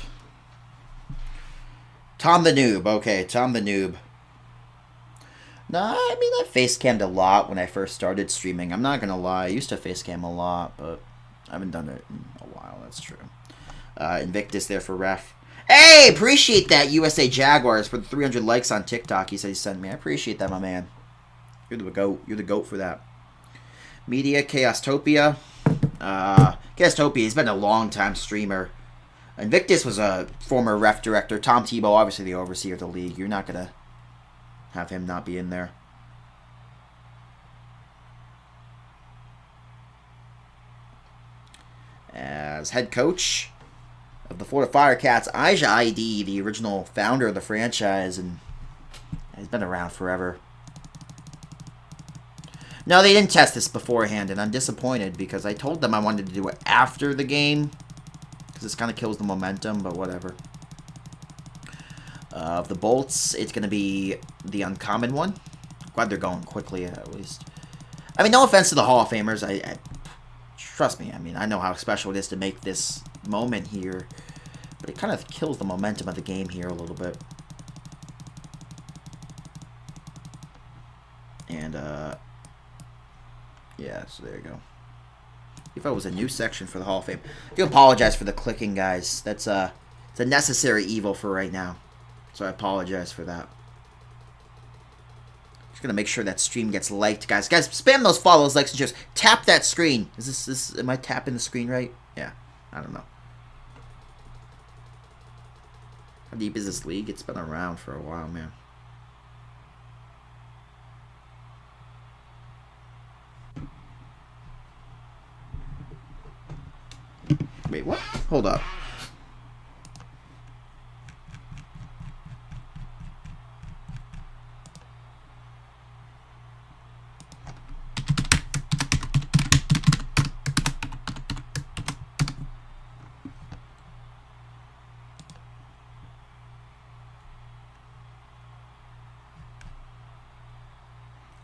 Tom the Noob. Okay, Tom the Noob. No, I mean, I face cammed a lot when I first started streaming. I'm not going to lie. I used to face cam a lot, but I haven't done it in a while. That's true. Invictus there for ref. Hey, appreciate that, USA Jaguars, for the 300 likes on TikTok he said he sent me. I appreciate that, my man. You're the GOAT. You're the GOAT for that. Media, Chaostopia. Chaostopia, he's been a long-time streamer. Invictus was a former ref director. Tom Tebow, obviously the overseer of the league. You're not going to have him not be in there. As head coach of the Florida Firecats, Ija ID, the original founder of the franchise, and he's been around forever. No, they didn't test this beforehand, and I'm disappointed because I told them I wanted to do it after the game because this kind of kills the momentum, but whatever. Of the Bolts, it's going to be the uncommon one. Glad they're going quickly, at least. I mean, no offense to the Hall of Famers. I trust me, I mean, I know how special it is to make this moment here. But it kind of kills the momentum of the game here a little bit. And, yeah, so there you go. If it was a new section for the Hall of Fame. I do apologize for the clicking, guys. That's it's a necessary evil for right now. So I apologize for that. Just gonna make sure that stream gets liked, guys. Guys, spam those follows, likes, and shares. Tap that screen. Is this am I tapping the screen right? Yeah. I don't know. How deep is this league? It's been around for a while, man. Wait, what? Hold up.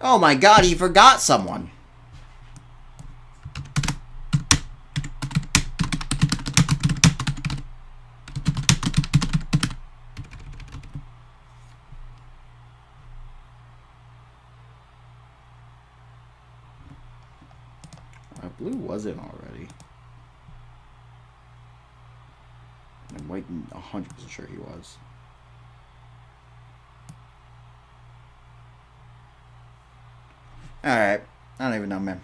Oh my god, he forgot someone. Blue wasn't already. I'm waiting 100% sure he was. Alright. I don't even know, man.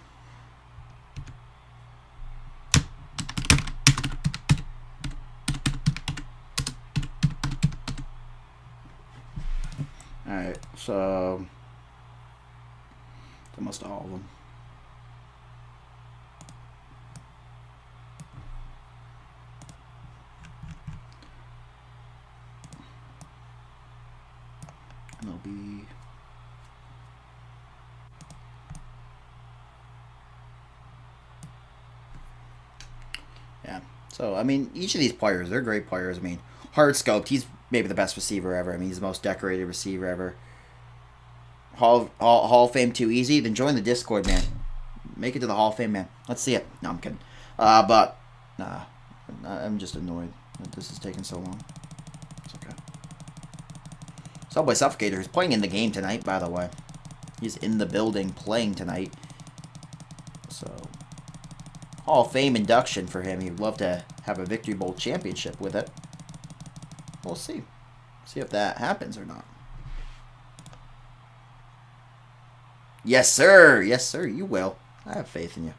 Alright, so almost all of them. MLB. Yeah. So, I mean, each of these players, they're great players. I mean, hard scoped, he's maybe the best receiver ever. I mean, he's the most decorated receiver ever. Hall of Fame too easy? Then join the Discord, man. Make it to the Hall of Fame, man. Let's see it. No, I'm kidding. But, nah. I'm just annoyed that this is taking so long. It's okay. Subway Suffocator is playing in the game tonight, by the way. He's in the building playing tonight. So, Hall of Fame induction for him. He'd love to have a Victory Bowl championship with it. We'll see. See if that happens or not. Yes, sir. Yes, sir. You will. I have faith in you.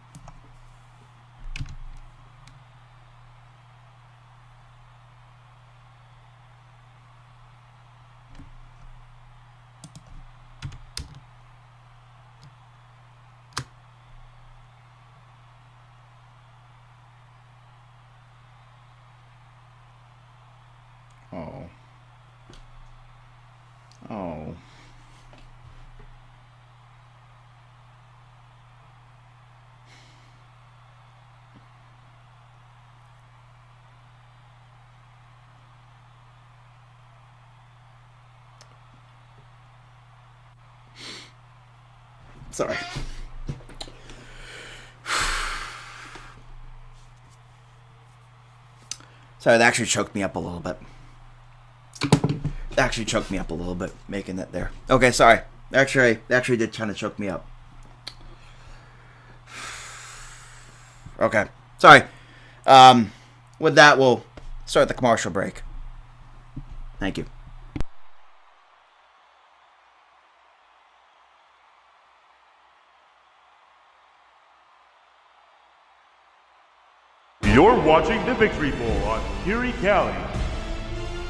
Oh. Oh. Sorry. Sorry, that actually choked me up a little bit. Actually choked me up a little bit, making that there. Okay, sorry. Actually did kind of choke me up. Okay, sorry. With that, we'll start the commercial break. Thank you. You're watching the Victory Bowl on Kiri Cali.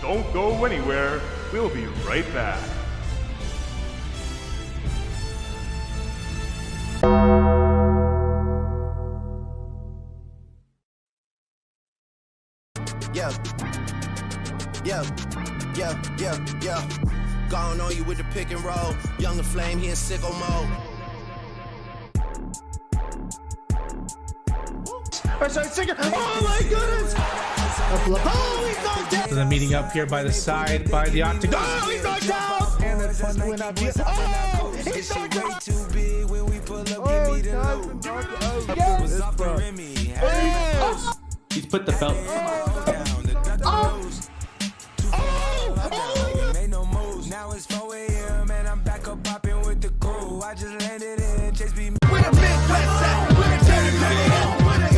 Don't go anywhere. We'll be right back. Yeah. Gone on you with the pick and roll. Younger Flame, he in sicko mode. Oh my goodness! Oh, he's knocked down! So they're meeting up here by the side, by the octagon. Oh, he's knocked down! Oh, he's knocked down! Too big when we pull up, give me the low. He's put the belt. Now it's 4 a.m. and I'm back up popping with the crew. I just landed in Chase B. With a big flat sack, with a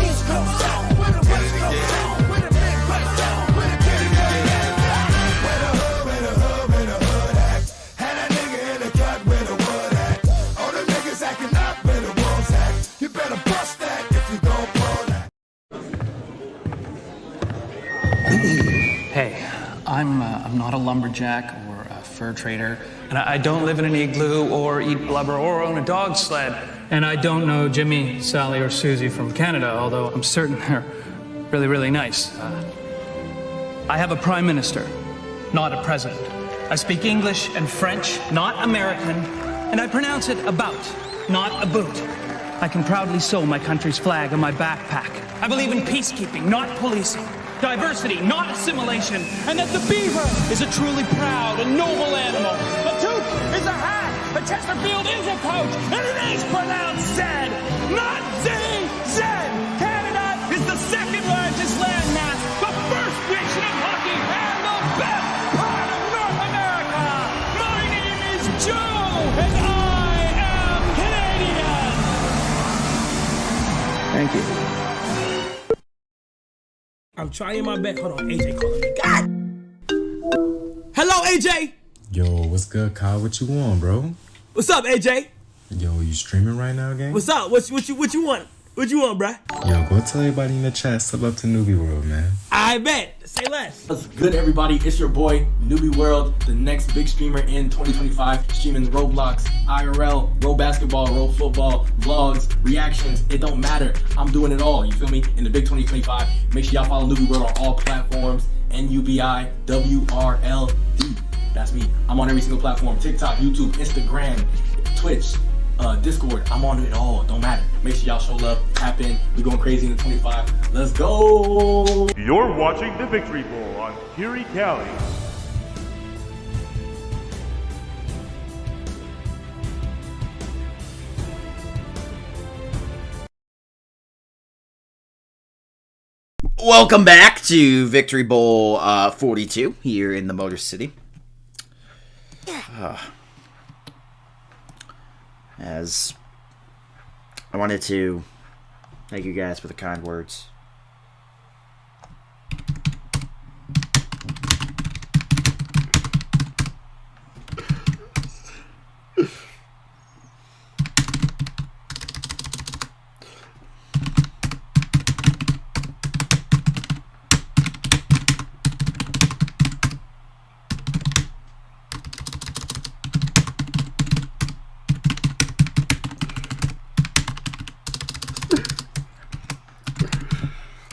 I'm not a lumberjack or a fur trader. And I don't live in an igloo or eat blubber or own a dog sled. And I don't know Jimmy, Sally, or Susie from Canada, although I'm certain they're really, really nice. I have a prime minister, not a president. I speak English and French, not American. And I pronounce it about, not a boot. I can proudly sew my country's flag on my backpack. I believe in peacekeeping, not policing. Diversity, not assimilation. And that the beaver is a truly proud and noble animal. The toque is a hat. A Chesterfield is a coach. And it is pronounced Z, not Z. Canada is the second largest landmass, the first nation of hockey, and the best part of North America. My name is Joe, and I am Canadian. Thank you. I'm trying my best. Hold on, AJ calling me. God! Hello, AJ! Yo, what's good, Kyle? What you want, bro? What's up, AJ? Yo, you streaming right now, gang? What's up? What you want? What you want, bruh? Yo, go tell everybody in the chat, step up to Newbie World, man. I bet. Say less. What's good, everybody? It's your boy, Newbie World, the next big streamer in 2025. Streaming Roblox, IRL, Roll Basketball, Roll Football, vlogs, reactions. It don't matter. I'm doing it all. You feel me? In the big 2025. Make sure y'all follow Newbie World on all platforms. NUBIWRLD. That's me. I'm on every single platform. TikTok, YouTube, Instagram, Twitch, Discord. I'm on it all. Don't matter. Make sure y'all show love. Tap in. We going crazy in the 25. Let's go. You're watching the Victory Bowl on Kiri Cali. Welcome back to Victory Bowl 42 here in the Motor City. As I wanted to thank you guys for the kind words.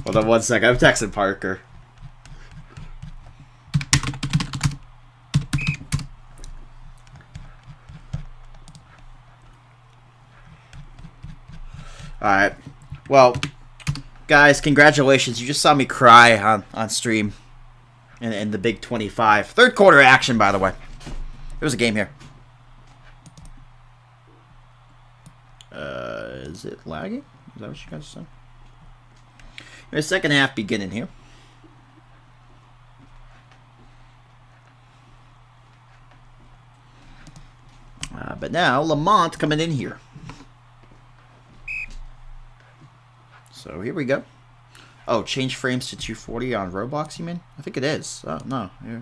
Hold on one sec. I'm texting Parker. Alright. Well, guys, congratulations. You just saw me cry on stream in the Big 25. Third quarter action, by the way. There was a game here. Is it lagging? Is that what you guys said? The second half beginning here. But now Lamont coming in here. So here we go. Oh, change frames to 240 on Roblox, you mean? I think it is. Oh, no. Yeah,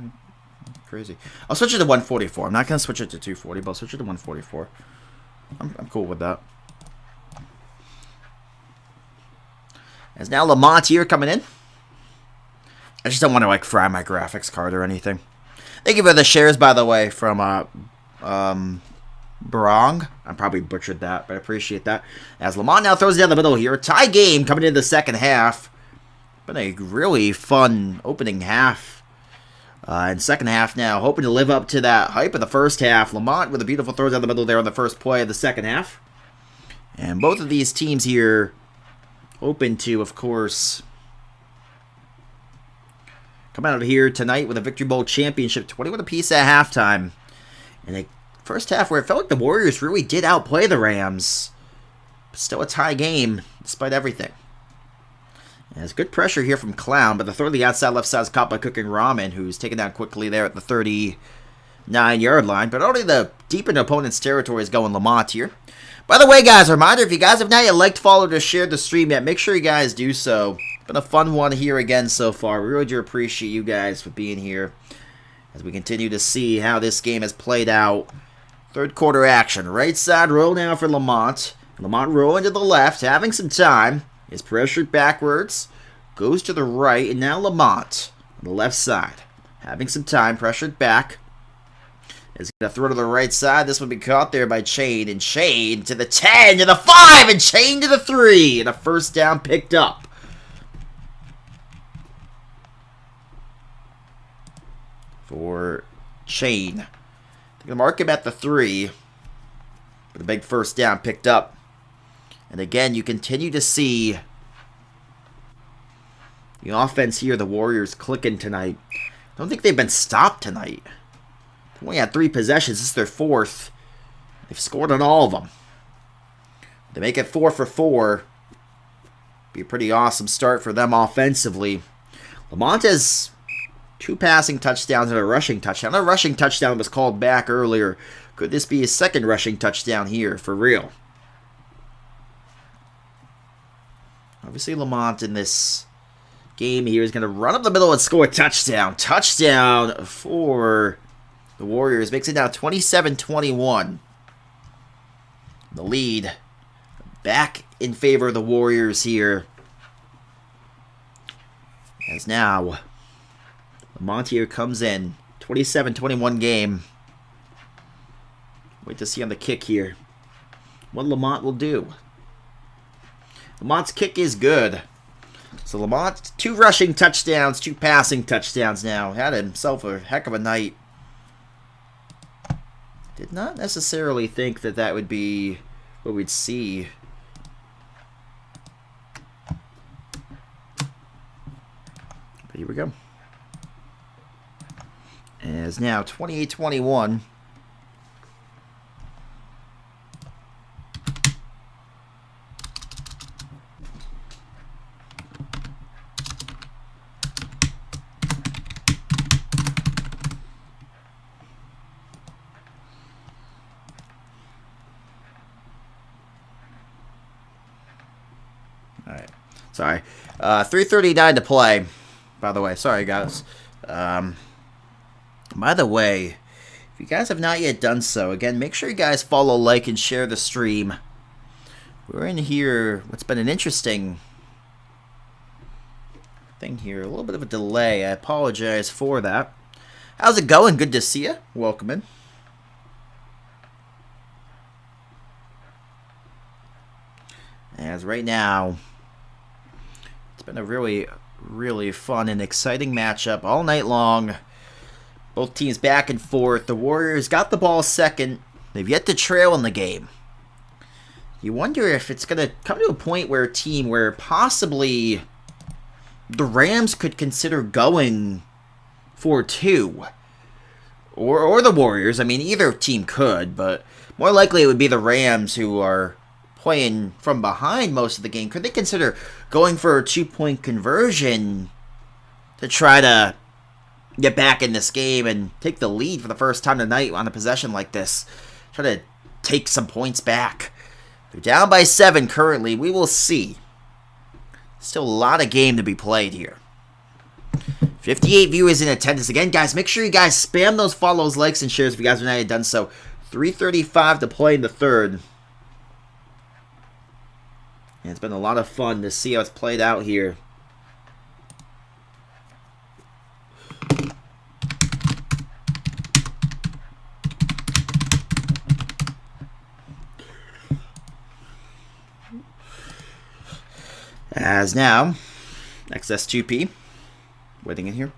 crazy. I'll switch it to 144. I'm not going to switch it to 240, but I'll switch it to 144. I'm cool with that. As now Lamont here coming in. I just don't want to like fry my graphics card or anything. Thank you for the shares, by the way, from Barong. I probably butchered that, but I appreciate that. As Lamont now throws it down the middle here. Tie game coming into the second half. Been a really fun opening half. And second half now, hoping to live up to that hype of the first half. Lamont with a beautiful throw down the middle there on the first play of the second half. And both of these teams here open to, of course, come out of here tonight with a Victory Bowl championship, 21 apiece at halftime. In a first half where it felt like the Warriors really did outplay the Rams. But still a tie game, despite everything. And there's good pressure here from Clown, but the throw to the outside left side is caught by Cooking Ramen, who's taken down quickly there at the 39-yard line. But already the deep in opponent's territory is going Lamont here. By the way, guys, a reminder, if you guys have not yet liked, followed, or shared the stream yet, make sure you guys do so. Been a fun one here again so far. We really do appreciate you guys for being here as we continue to see how this game has played out. Third quarter action. Right side roll now for Lamont. Lamont rolling to the left, having some time. Is pressured backwards. Goes to the right, and now Lamont on the left side. having some time, pressured back. Is going to throw to the right side. This will be caught there by Chain. And Chain to the 10, to the 5, and Chain to the 3. And a first down picked up. For Chain. They're going to mark him at the 3. With a big first down picked up. And again, you continue to see the offense here, the Warriors clicking tonight. I don't think they've been stopped tonight. They only had 3 possessions. This is their 4th. They've scored on all of them. They make it 4 for 4. Be a pretty awesome start for them offensively. Lamont has 2 passing touchdowns and a rushing touchdown. A rushing touchdown was called back earlier. Could this be his 2nd rushing touchdown here, for real? Obviously, Lamont in this game here is going to run up the middle and score a touchdown. Touchdown for the Warriors. Makes it now 27-21. The lead back in favor of the Warriors here. As now, Lamont here comes in. 27-21 game. Wait to see on the kick here what Lamont will do. Lamont's kick is good. So Lamont, 2 rushing touchdowns, 2 passing touchdowns now. Had himself a heck of a night. Did not necessarily think that that would be what we'd see. But here we go. As now 28-21. Alright. Sorry. 3:39 to play. By the way. Sorry, guys. By the way, if you guys have not yet done so, again, make sure you guys follow, like, and share the stream. We're in here. What's been an interesting thing here. A little bit of a delay. I apologize for that. How's it going? Good to see you. Welcome in. As right now, it's been a really, really fun and exciting matchup all night long. Both teams back and forth. The Warriors got the ball second. They've yet to trail in the game. You wonder if it's going to come to a point where a team where possibly the Rams could consider going for 2. Or the Warriors. I mean, either team could, but more likely it would be the Rams who are playing from behind most of the game. Could they consider going for a 2-point conversion to try to get back in this game and take the lead for the first time tonight on a possession like this? Try to take some points back. They're down by 7 currently. We will see. Still a lot of game to be played here. 58 viewers in attendance. Again, guys, make sure you guys spam those follows, likes, and shares if you guys have not yet done so. 3:35 to play in the 3rd. And it's been a lot of fun to see how it's played out here. As now, XS2P waiting in here.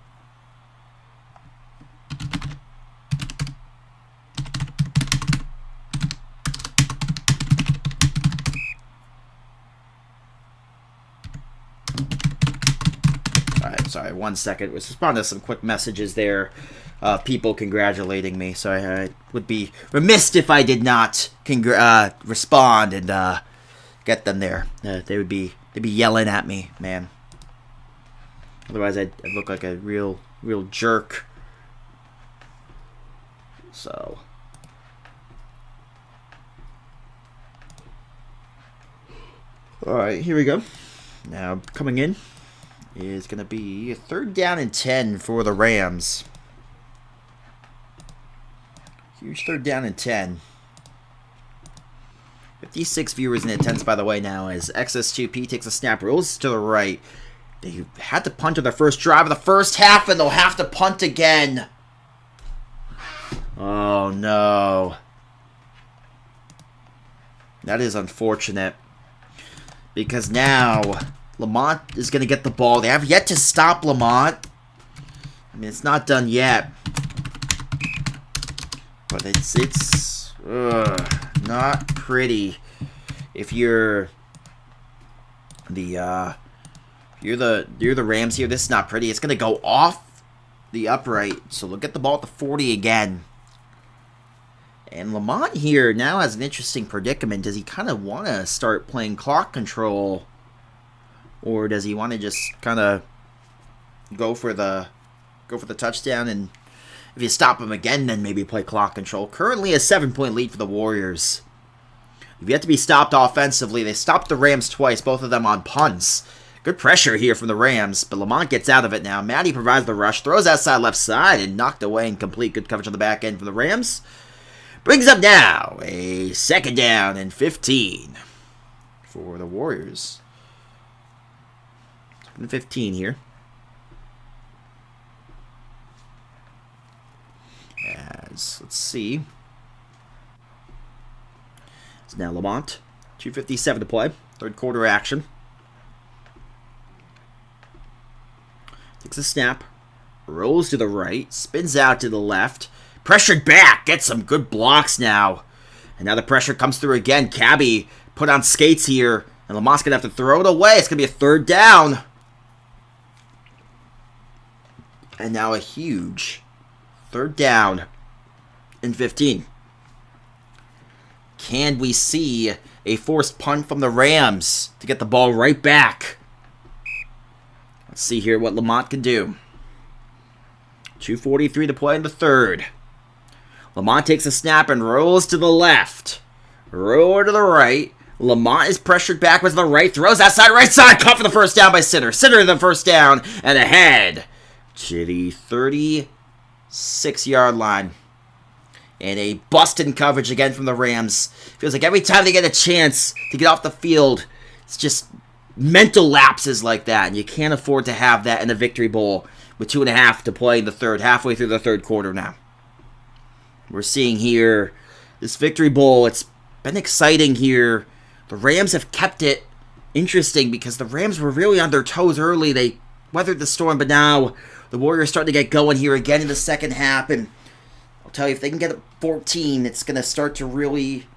Alright, sorry, 1 second. Let's respond to some quick messages there. People congratulating me. So I would be remiss if I did not respond and get them there. They'd be yelling at me, man. Otherwise, I'd look like a real jerk. So, all right, here we go. Now coming in is going to be a 3rd down and 10 for the Rams. Huge 3rd down and 10. 56 viewers in attendance, by the way, now, as XS2P takes a snap, rolls to the right. They had to punt on their first drive of the first half, and they'll have to punt again. Oh, no. That is unfortunate. Because now, Lamont is going to get the ball. They have yet to stop Lamont. I mean, it's not done yet. But it's not pretty. If you're the Rams here, this is not pretty. It's going to go off the upright. So they'll get the ball at the 40 again. And Lamont here now has an interesting predicament. Does he kind of want to start playing clock control? Or does he want to just kind of go for the touchdown? And if you stop him again, then maybe play clock control. Currently a 7-point lead for the Warriors. You've yet to be stopped offensively. They stopped the Rams twice, both of them on punts. Good pressure here from the Rams, but Lamont gets out of it now. Matty provides the rush, throws outside left side, and knocked away in complete. Good coverage on the back end for the Rams. Brings up now a 2nd down and 15 for the Warriors. 15 here. As, let's see. It's now Lamont. 2:57 to play. 3rd quarter action. Takes a snap. Rolls to the right. Spins out to the left. Pressured back. Gets some good blocks now. And now the pressure comes through again. Cabby put on skates here. And Lamont's going to have to throw it away. It's going to be a 3rd down. And now a huge 3rd down and 15. Can we see a forced punt from the Rams to get the ball right back? Let's see here what Lamont can do. 2:43 to play in the 3rd. Lamont takes a snap and rolls to the left. Roll to the right. Lamont is pressured backwards to the right. Throws outside right side. Caught for the 1st down by Sitter. Sitter the 1st down and ahead to the 36-yard line. And a busted coverage again from the Rams. Feels like every time they get a chance to get off the field, it's just mental lapses like that. And you can't afford to have that in the Victory Bowl with 2.5 to play in the 3rd, halfway through the 3rd quarter now. We're seeing here this Victory Bowl. It's been exciting here. The Rams have kept it interesting because the Rams were really on their toes early. They weathered the storm, but now the Warriors starting to get going here again in the 2nd half. And I'll tell you, if they can get it 14, it's going to start to really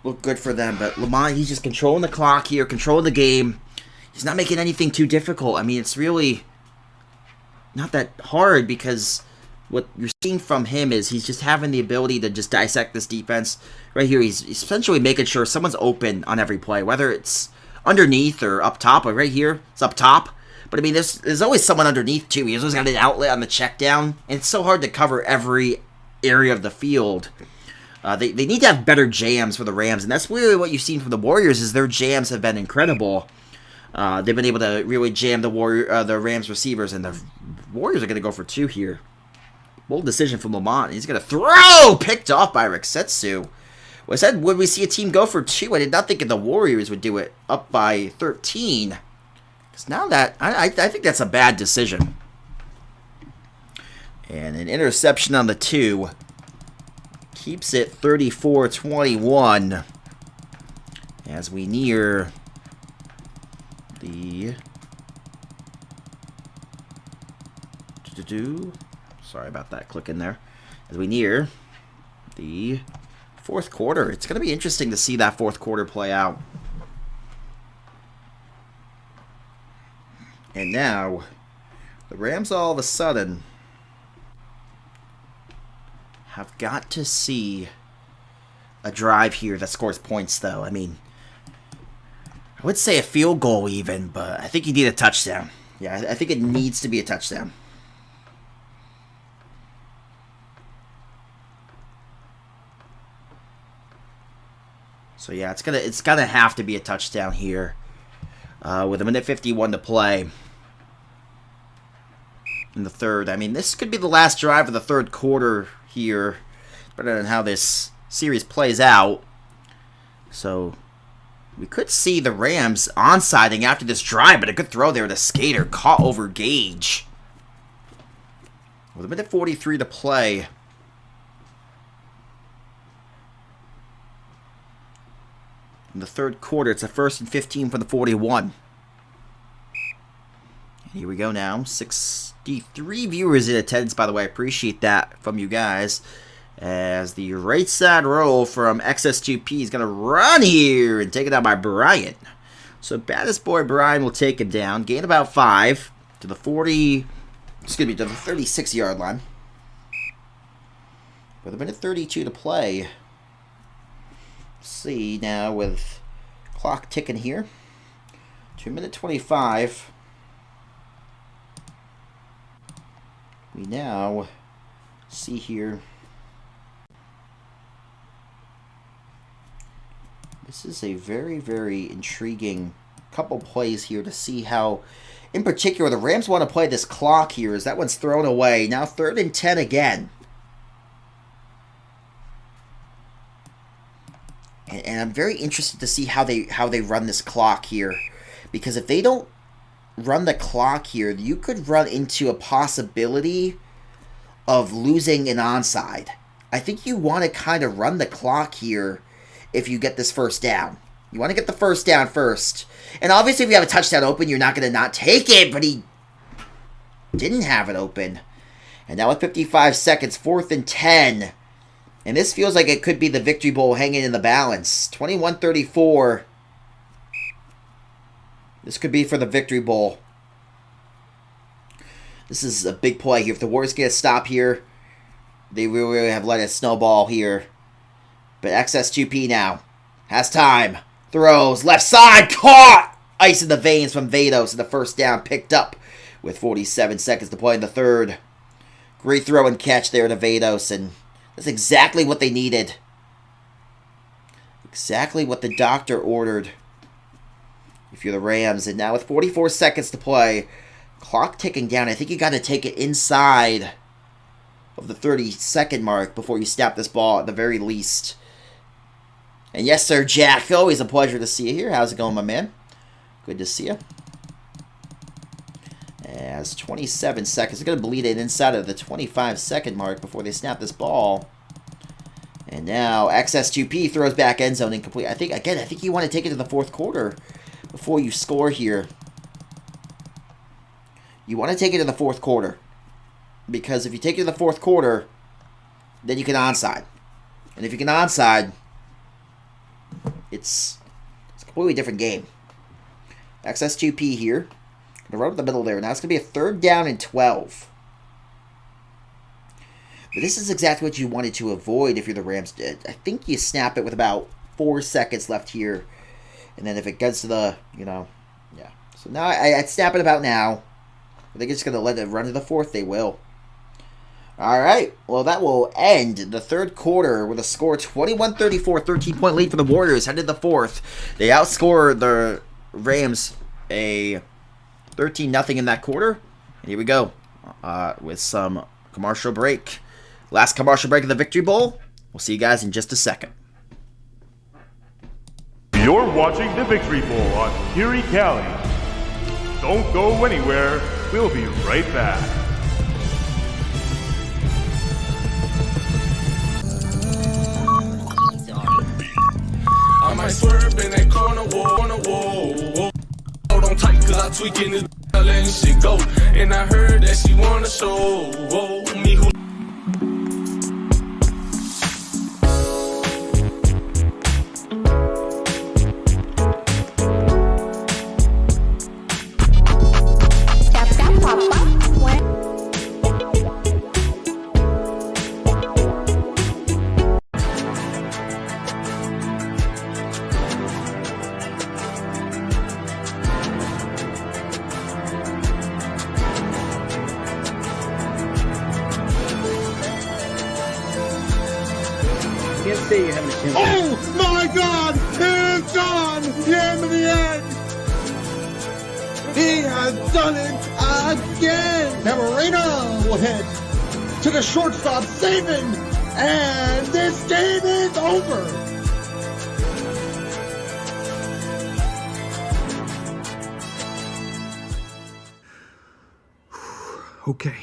look good for them. But Lamont, he's just controlling the clock here, controlling the game. He's not making anything too difficult. I mean, it's really not that hard because what you're seeing from him is he's just having the ability to just dissect this defense. Right here, he's essentially making sure someone's open on every play, whether it's underneath or up top. But right here, it's up top. But I mean, there's always someone underneath too. He's always got an outlet on the check down, and it's so hard to cover every area of the field. They need to have better jams for the Rams, and that's really what you've seen from the Warriors is their jams have been incredible. They've been able to really jam the Rams receivers, and the Warriors are going to go for 2 here. Bold decision from Lamont. He's going to throw! Picked off by Rixetsu. I said, would we see a team go for 2? I did not think the Warriors would do it up by 13. Because now that, I think that's a bad decision. And an interception on the 2. Keeps it 34-21. As we near the... Sorry about that click in there. As we near the 4th quarter. It's going to be interesting to see that 4th quarter play out. And now, the Rams all of a sudden have got to see a drive here that scores points, though. I mean, I would say a field goal even, but I think you need a touchdown. Yeah, I think it needs to be a touchdown. So yeah, it's gonna have to be a touchdown here, with 1:51 to play in the 3rd. I mean, this could be the last drive of the 3rd quarter here, depending on how this series plays out. So We could see the Rams onsiding after this drive, but a good throw there to Skater. Caught over Gage. With a minute 43 to play. In the third quarter, it's a 1st and 15 for the 41. Here we go now. 63 viewers in attendance, by the way. I appreciate that from you guys. As the right side roll from XS2P is going to run here and take it out by Bryant. So baddest boy Brian will take him down. Gain about 5 to the 40, excuse me, to the 36-yard line. With a minute 32 to play. Let's see now with clock ticking here. 2 minute 25. We now see here. This is a very, very intriguing couple plays here to see how, in particular, the Rams want to play this clock here as that one's thrown away. Now 3rd and 10 again. And I'm very interested to see how they run this clock here. Because if they don't run the clock here, you could run into a possibility of losing an onside. I think you want to kind of run the clock here if you get this first down. You want to get the first down first. And obviously if you have a touchdown open, you're not going to not take it, but he didn't have it open. And now with 55 seconds, 4th and 10. And this feels like it could be the victory bowl hanging in the balance. 21-34. This could be for the victory bowl. This is a big play here. If the Warriors get a stop here, they really have let it snowball here. But XS2P now has time. Throws left side. Caught! Ice in the veins from Vados. And the first down picked up with 47 seconds to play in the third. Great throw and catch there to Vados. And that's exactly what they needed. Exactly what the doctor ordered. If you're the Rams. And now with 44 seconds to play. Clock ticking down. I think you got to take it inside of the 30-second mark before you snap this ball at the very least. And yes, sir, Jack. Always a pleasure to see you here. How's it going, my man? Good to see you. As 27 seconds. They're going to bleed it inside of the 25-second mark before they snap this ball. And now XS2P throws back end zone incomplete. I think you want to take it to the fourth quarter before you score here. You want to take it to the fourth quarter. Because if you take it to the fourth quarter, then you can onside. And if you can onside, it's a completely different game. XS2P here. Gonna run up the middle there. Now it's going to be a 3rd down and 12. But this is exactly what you wanted to avoid if you're the Rams. I think you snap it with about 4 seconds left here. And then if it gets to the, yeah. So now I'd snap it about now. I think it's going to let it run to the fourth. They will. All right. Well, that will end the third quarter with a score 21-34, 13-point lead for the Warriors. Headed to the fourth. They outscore the Rams a 13-0 in that quarter. And here we go with some commercial break. Last commercial break of the Victory Bowl. We'll see you guys in just a second. You're watching the Victory Bowl on Kiri Cali. Don't go anywhere. We'll be right back. I might swerve in that corner wall. Hold on tight, cause I tweaking this letting shit go. And I heard that she wanna show me who. Oh my God! It's John! Him in the end! He has done it again! Now Marino will hit to the shortstop, Saban, and this game is over. Okay,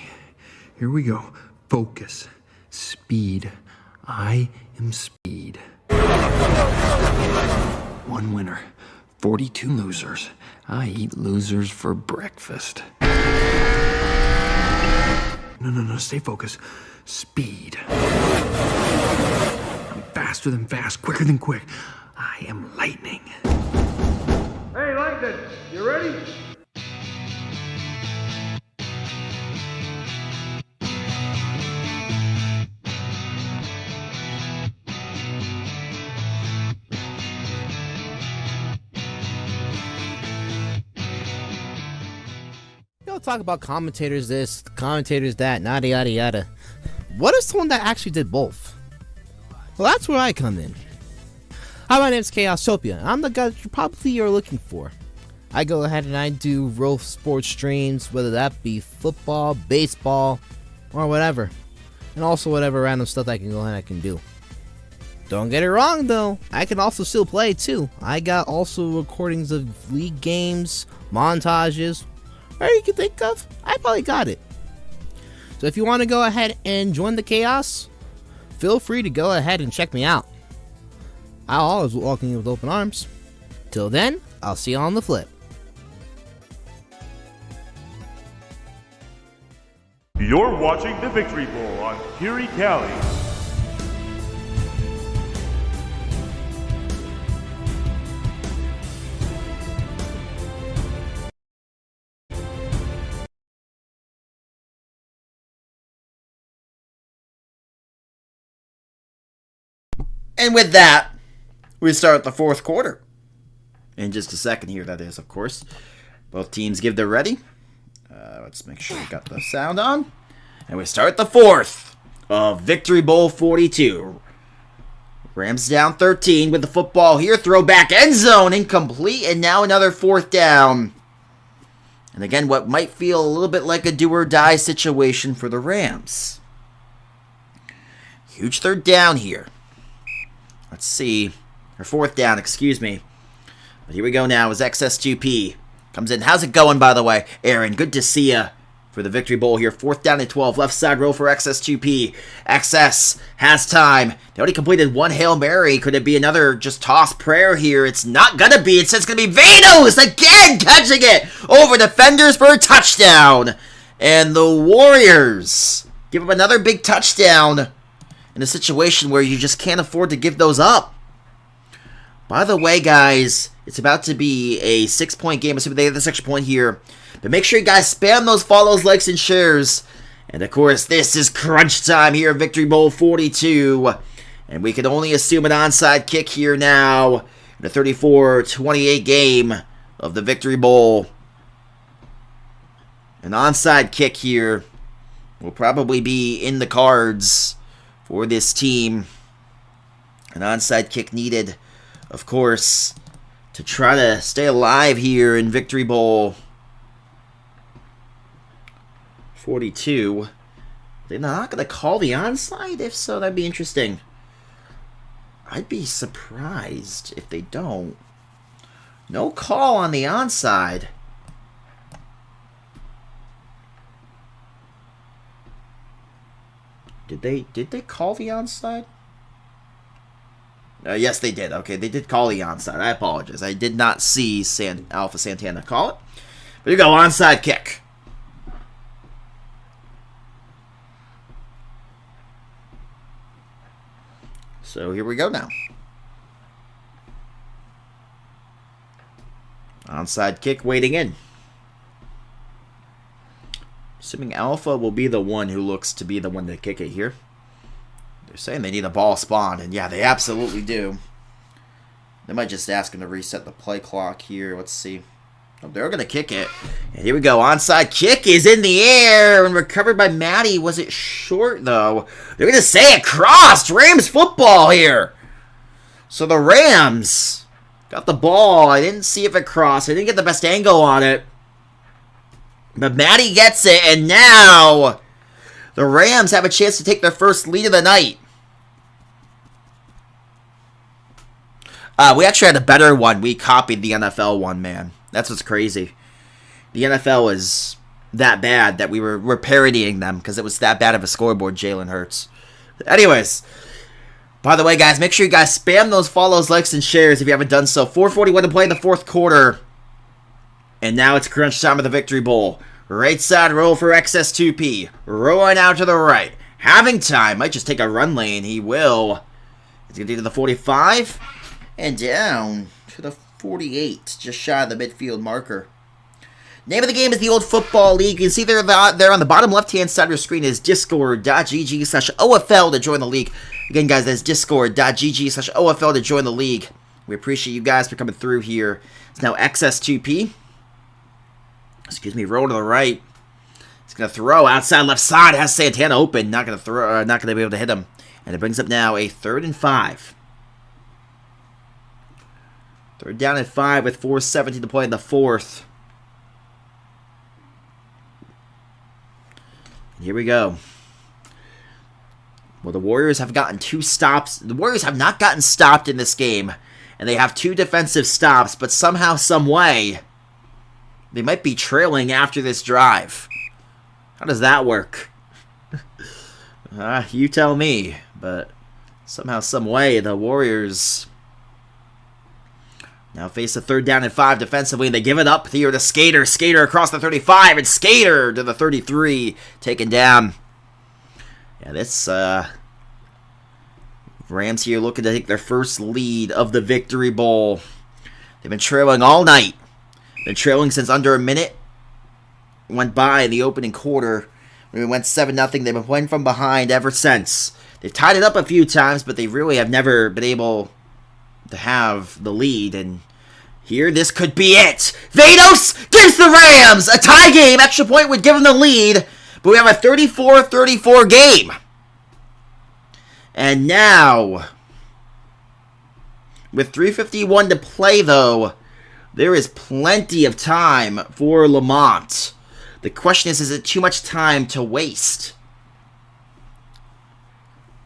here we go. Focus. Speed. I am speed. 1 winner. 42 losers. I eat losers for breakfast. No, stay focused. Speed. I'm faster than fast, quicker than quick. I am lightning. Hey, Langdon, you ready? Y'all talk about commentators this, commentators that, nada yada yada. What if someone that actually did both? Well, that's where I come in. Hi, my name's Chaosopia. I'm the guy that you probably are looking for. I go ahead and I do real sports streams, whether that be football, baseball, or whatever. And also whatever random stuff I can go ahead and I can do. Don't get it wrong though, I can also still play too. I got also recordings of league games, montages, whatever you can think of, I probably got it. So if you want to go ahead and join the chaos, feel free to go ahead and check me out. I'll always welcome you with open arms. Till then, I'll see you on the flip. You're watching the Victory Bowl on Kiri Cali. And with that, we start the fourth quarter. In just a second here, that is, of course. Both teams give their ready. Let's make sure we got the sound on. And we start the fourth of Victory Bowl 42. Rams down 13 with the football here. Throwback end zone, incomplete. And now another fourth down. And again, what might feel a little bit like a do-or-die situation for the Rams. Huge third down here. Let's see. Or fourth down, excuse me. But here we go now as XS2P comes in. How's it going, by the way? Aaron, good to see ya for the Victory Bowl here. Fourth down and 12. Left side row for XS2P. XS has time. They already completed one Hail Mary. Could it be another just toss prayer here? It's not going to be. It says it's going to be Vanos again catching it over defenders for a touchdown. And the Warriors give up another big touchdown in a situation where you just can't afford to give those up. By the way, guys, it's about to be a 6-point game. Assuming they get this extra point here. But make sure you guys spam those follows, likes, and shares. And, of course, this is crunch time here at Victory Bowl 42. And we can only assume an onside kick here now in the 34-28 game of the Victory Bowl. An onside kick here will probably be in the cards for this team. An onside kick needed, of course, to try to stay alive here in Victory Bowl 42. They're not going to call the onside? If so, that'd be interesting. I'd be surprised if they don't. No call on the onside. Did they call the onside? Yes, they did. Okay, they did call the onside. I apologize. I did not see Alpha Santana call it. But you go, onside kick. So here we go now. Onside kick waiting in. Assuming Alpha will be the one who looks to be the one to kick it here. They're saying they need a ball spawned, and yeah, they absolutely do. They might just ask him to reset the play clock here. Let's see. Oh, they're going to kick it. And here we go. Onside kick is in the air and recovered by Matty. Was it short, though? They're going to say it crossed. Rams football here. So the Rams got the ball. I didn't see if it crossed. I didn't get the best angle on it. But Matty gets it, and now the Rams have a chance to take their first lead of the night. We actually had a better one. We copied the NFL one, man. That's what's crazy. The NFL is that bad that we're parodying them because it was that bad of a scoreboard, Jalen Hurts. Anyways, by the way, guys, make sure you guys spam those follows, likes, and shares if you haven't done so. 4:41 to play in the fourth quarter. And now it's crunch time of the Victory Bowl. Right side roll for XS2P. Rolling out to the right. Having time. Might just take a run lane. He will. He's going to do to the 45. And down to the 48. Just shy of the midfield marker. Name of the game is the Old Football League. You can see there on the bottom left-hand side of your screen is discord.gg/OFL to join the league. Again, guys, that's discord.gg/OFL to join the league. We appreciate you guys for coming through here. It's now XS2P. Excuse me, roll to the right. He's going to throw outside left side. Has Santana open. Not going to throw. Not going to be able to hit him. And it brings up now a 3rd and 5. 3rd down and 5 with 4:17 to play in the fourth. Here we go. Well, the Warriors have gotten 2 stops. The Warriors have not gotten stopped in this game. And they have 2 defensive stops. But somehow, some way, they might be trailing after this drive. How does that work? You tell me. But somehow, some way, the Warriors now face a 3rd down and 5 defensively, and they give it up here to Skater. Skater across the 35, and Skater to the 33, taken down. Yeah, this Rams here looking to take their first lead of the Victory Bowl. They've been trailing all night. Been trailing since under a minute went by in the opening quarter. When we went 7-0, they've been playing from behind ever since. They've tied it up a few times, but they really have never been able to have the lead, and here this could be it. Vados gives the Rams a tie game. Extra point would give them the lead, but we have a 34-34 game. And now, with 3:51 to play, though, there is plenty of time for Lamont. The question is it too much time to waste?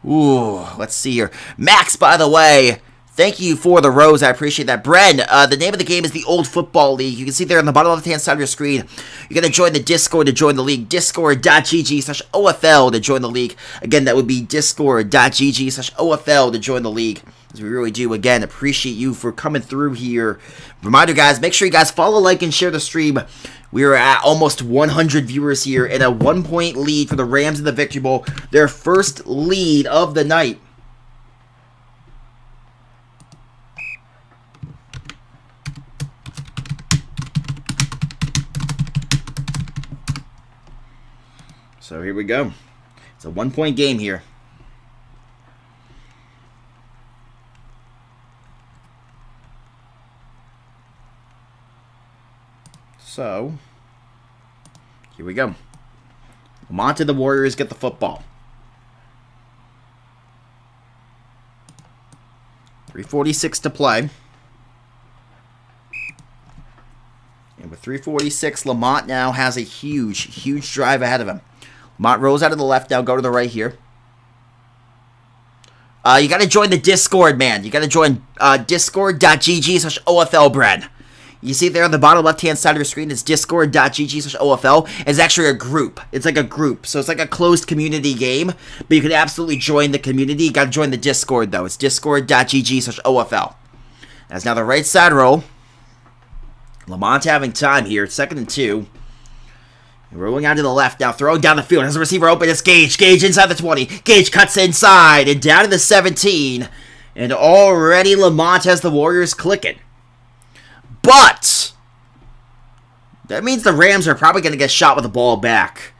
Ooh, let's see here. Max, by the way, thank you for the rose. I appreciate that. Bren, the name of the game is the Old Football League. You can see there on the bottom left-hand side of your screen. You're going to join the Discord to join the league. Discord.gg/OFL to join the league. Again, that would be Discord.gg/OFL to join the league. As we really do, again, appreciate you for coming through here. Reminder, guys, make sure you guys follow, like, and share the stream. We are at almost 100 viewers here in a 1-point lead for the Rams in the Victory Bowl. Their first lead of the night. So here we go. It's a 1-point game here. So, here we go. Lamont and the Warriors get the football. 3:46 to play. And with 3:46, Lamont now has a huge drive ahead of him. Lamont rolls out of the left, now go to the right here. You got to join the Discord, man. You got to join discord.gg/OFL, Brad. You see there on the bottom left-hand side of your screen is discord.gg/OFL. It's actually a group. It's like a group. So it's like a closed community game. But you can absolutely join the community. You got to join the Discord, though. It's discord.gg/OFL. That's now the right side roll. Lamont having time here. 2nd and 2. Rolling out to the left now. Throwing down the field. Has a receiver open. It's Gage. Gage inside the 20. Gage cuts inside and down to the 17. And already Lamont has the Warriors clicking. But that means the Rams are probably going to get shot with the ball back.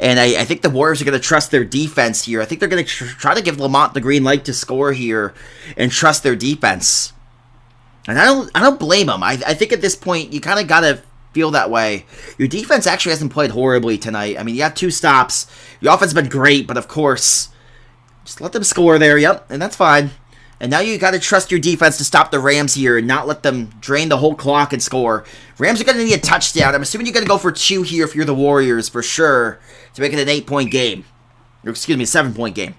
And I think the Warriors are going to trust their defense here. I think they're going to try to give Lamont the green light to score here and trust their defense. And I don't blame them. I think at this point you kind of got to feel that way. Your defense actually hasn't played horribly tonight. I mean, you have 2 stops. Your offense has been great, but of course, just let them score there. Yep, and that's fine. And now you got to trust your defense to stop the Rams here and not let them drain the whole clock and score. Rams are going to need a touchdown. I'm assuming you're going to go for 2 here if you're the Warriors for sure to make it an 8-point game. Or excuse me, a 7-point game.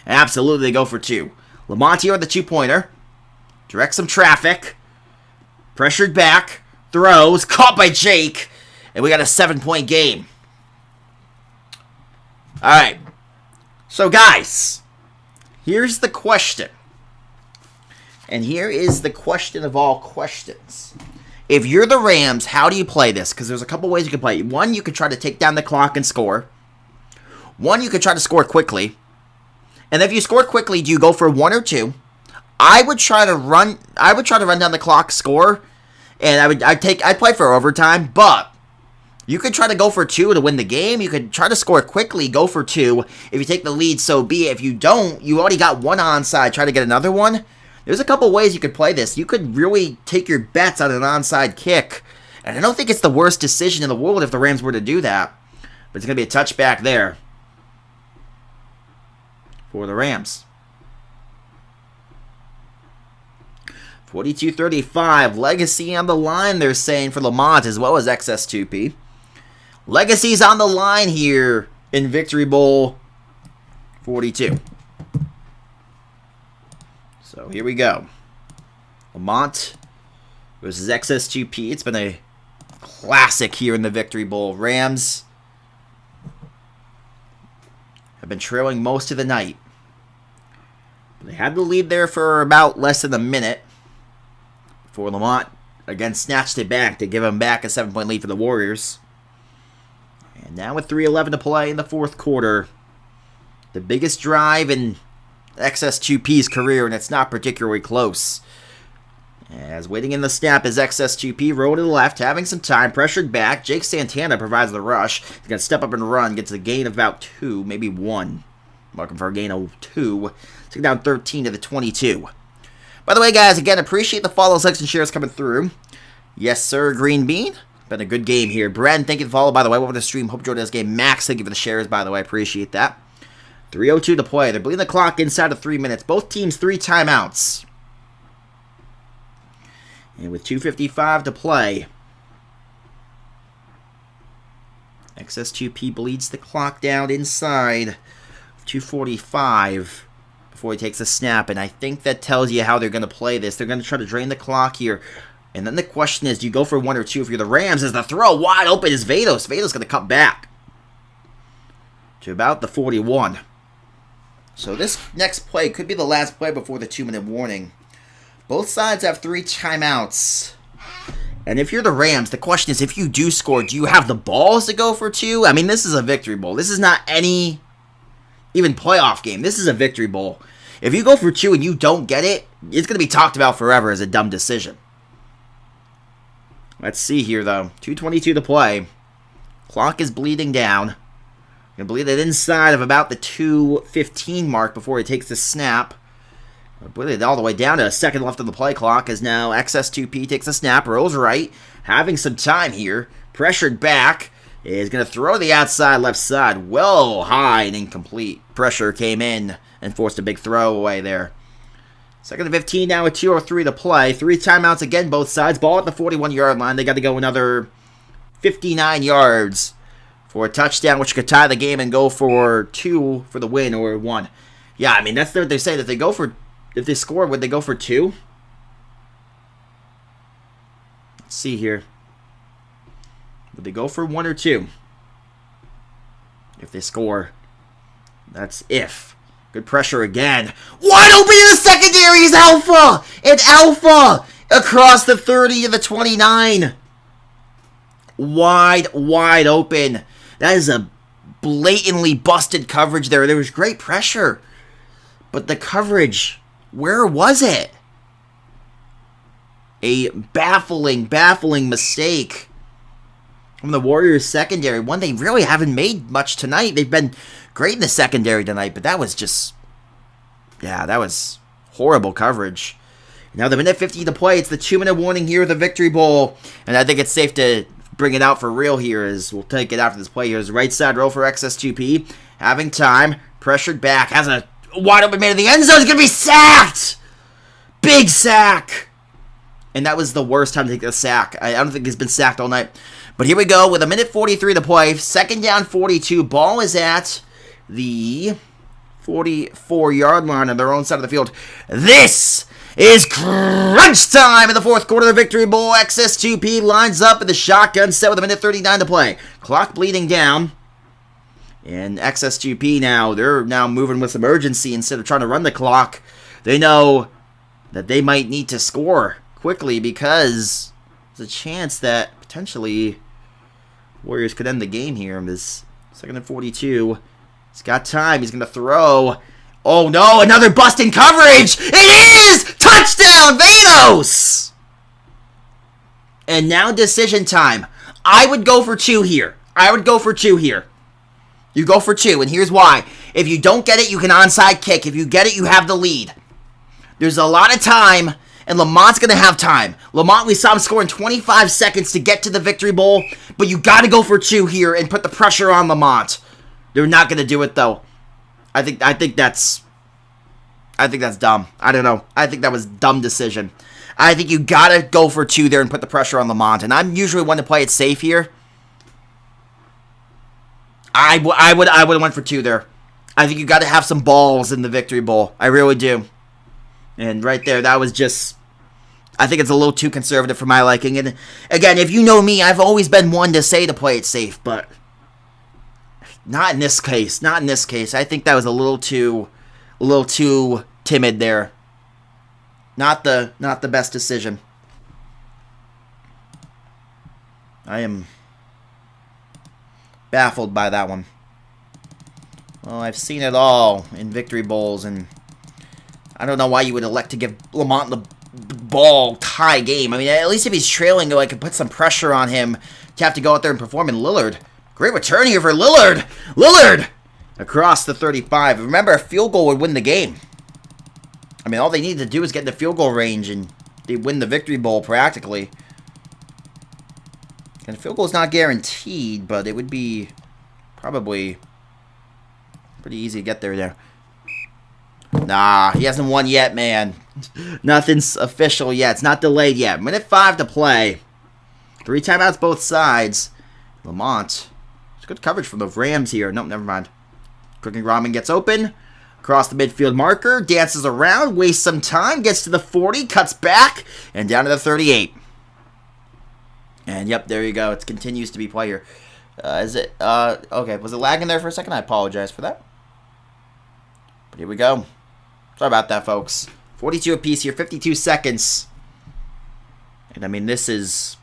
And absolutely, they go for 2. Lamont here on the 2-pointer. Directs some traffic. Pressured back. Throws. Caught by Jake. And we got a 7-point game. Alright. So, guys, here's the question. And here is the question of all questions. If you're the Rams, how do you play this? Because there's a couple ways you can play. One, you could try to take down the clock and score. One, you could try to score quickly. And if you score quickly, do you go for 1 or 2? I would try to run down the clock, score, and I'd play for overtime, but you could try to go for 2 to win the game. You could try to score quickly, go for 2. If you take the lead, so be it. If you don't, you already got 1 onside, try to get another one. There's a couple ways you could play this. You could really take your bets on an onside kick. And I don't think it's the worst decision in the world if the Rams were to do that. But it's going to be a touchback there for the Rams. 42-35. Legacy on the line, they're saying, for Lamont as well as XS2P. Legacy's on the line here in Victory Bowl 42. So here we go. Lamont versus XS2P. It's been a classic here in the Victory Bowl. Rams have been trailing most of the night. They had the lead there for about less than a minute before Lamont again snatched it back to give them back a 7-point lead for the Warriors. And now with 3:11 to play in the fourth quarter, the biggest drive in XS2P's career, and it's not particularly close. As waiting in the snap is XS2P, roll to the left, having some time, pressured back. Jake Santana provides the rush. He's going to step up and run, gets a gain of about 2, maybe 1. Looking for a gain of 2. Take down 13 to the 22. By the way, guys, again, appreciate the follows, likes, and shares coming through. Yes, sir, Green Bean. Been a good game here. Brad, thank you for the follow, by the way. Welcome to the stream. Hope you enjoyed this game. Max, thank you for the shares, by the way. Appreciate that. 3:02 to play. They're bleeding the clock inside of 3 minutes. Both teams 3 timeouts. And with 2:55 to play, XS2P bleeds the clock down inside 2:45 before he takes a snap. And I think that tells you how they're going to play this. They're going to try to drain the clock here. And then the question is, do you go for 1 or 2? If you're the Rams, as the throw wide open is Vados. Vados going to cut back to about the 41. So this next play could be the last play before the 2-minute warning. Both sides have 3 timeouts. And if you're the Rams, the question is, if you do score, do you have the balls to go for 2? I mean, this is a Victory Bowl. This is not any even playoff game. This is a Victory Bowl. If you go for 2 and you don't get it, it's going to be talked about forever as a dumb decision. Let's see here, though. 2:22 to play. Clock is bleeding down. Going to bleed it inside of about the 2:15 mark before he takes the snap. Bleed it all the way down to a second left on the play clock as now XS2P takes a snap, rolls right, having some time here. Pressured back. Is going to throw the outside left side. Well high and incomplete. Pressure came in and forced a big throw away there. Second and 15 now with 2:03 to play. 3 timeouts again, both sides. Ball at the 41-yard line. They got to go another 59 yards for a touchdown, which could tie the game and go for 2 for the win or 1. Yeah, I mean, that's what they say. That they go for, if they score, would they go for 2? Let's see here. Would they go for 1 or 2? If they score, that's if. Good pressure again. Wide open in the secondary is Alpha! And Alpha across the 30 to the 29. Wide open. That is a blatantly busted coverage there. There was great pressure. But the coverage, where was it? A baffling mistake from the Warriors secondary. One they really haven't made much tonight. They've been great in the secondary tonight, but that was just, yeah, that was horrible coverage. Now the minute 50 to play. It's the 2-minute warning here at the Victory Bowl, and I think it's safe to bring it out for real here as we'll take it after this play. Here's right side roll for XS2P. Having time. Pressured back. Has a wide open man in the end zone. He's going to be sacked. Big sack. And that was the worst time to take a sack. I don't think he's been sacked all night. But here we go with a minute 43 to play. Second down 42. Ball is at the 44-yard line on their own side of the field. This is crunch time in the fourth quarter of the Victory Bowl. XS2P lines up in the shotgun set with a minute 39 to play. Clock bleeding down. And XSGP now, they're now moving with some urgency instead of trying to run the clock. They know that they might need to score quickly because there's a chance that potentially Warriors could end the game here. This 2nd and 42. He's got time. He's going to throw. Oh no, another bust in coverage! It is! Touchdown, Vanos! And now decision time. I would go for 2 here. You go for 2, and here's why. If you don't get it, you can onside kick. If you get it, you have the lead. There's a lot of time, and Lamont's going to have time. Lamont, we saw him score in 25 seconds to get to the victory bowl, but you got to go for 2 here and put the pressure on Lamont. They're not going to do it, though. I think that's dumb. I don't know. I think that was a dumb decision. I think you got to go for 2 there and put the pressure on Lamont, and I'm usually one to play it safe here. I would have went for 2 there. I think you got to have some balls in the victory bowl. I really do. And right there, that was just... I think it's a little too conservative for my liking. And again, if you know me, I've always been one to say to play it safe, but not in this case. Not in this case. I think that was a little too timid there. Not the best decision. I am baffled by that one. Well, I've seen it all in victory bowls, and I don't know why you would elect to give Lamont the ball tie game. I mean, at least if he's trailing, I could put some pressure on him to have to go out there and perform. And Lillard, great return here for Lillard. Lillard across the 35. Remember, a field goal would win the game. I mean, all they need to do is get in the field goal range, and they win the victory bowl practically. And the field goal is not guaranteed, but it would be probably pretty easy to get there. Nah, he hasn't won yet, man. Nothing's official yet. It's not delayed yet. Minute 5 to play. 3 timeouts both sides. Lamont. It's good coverage from the Rams here. Nope, never mind. Cooking Ramen gets open. Across the midfield marker. Dances around. Wastes some time. Gets to the 40. Cuts back. And down to the 38. And yep, there you go. It continues to be play here. Okay, was it lagging there for a second? I apologize for that. But here we go. Sorry about that, folks. 42 apiece here, 52 seconds. And I mean, this is...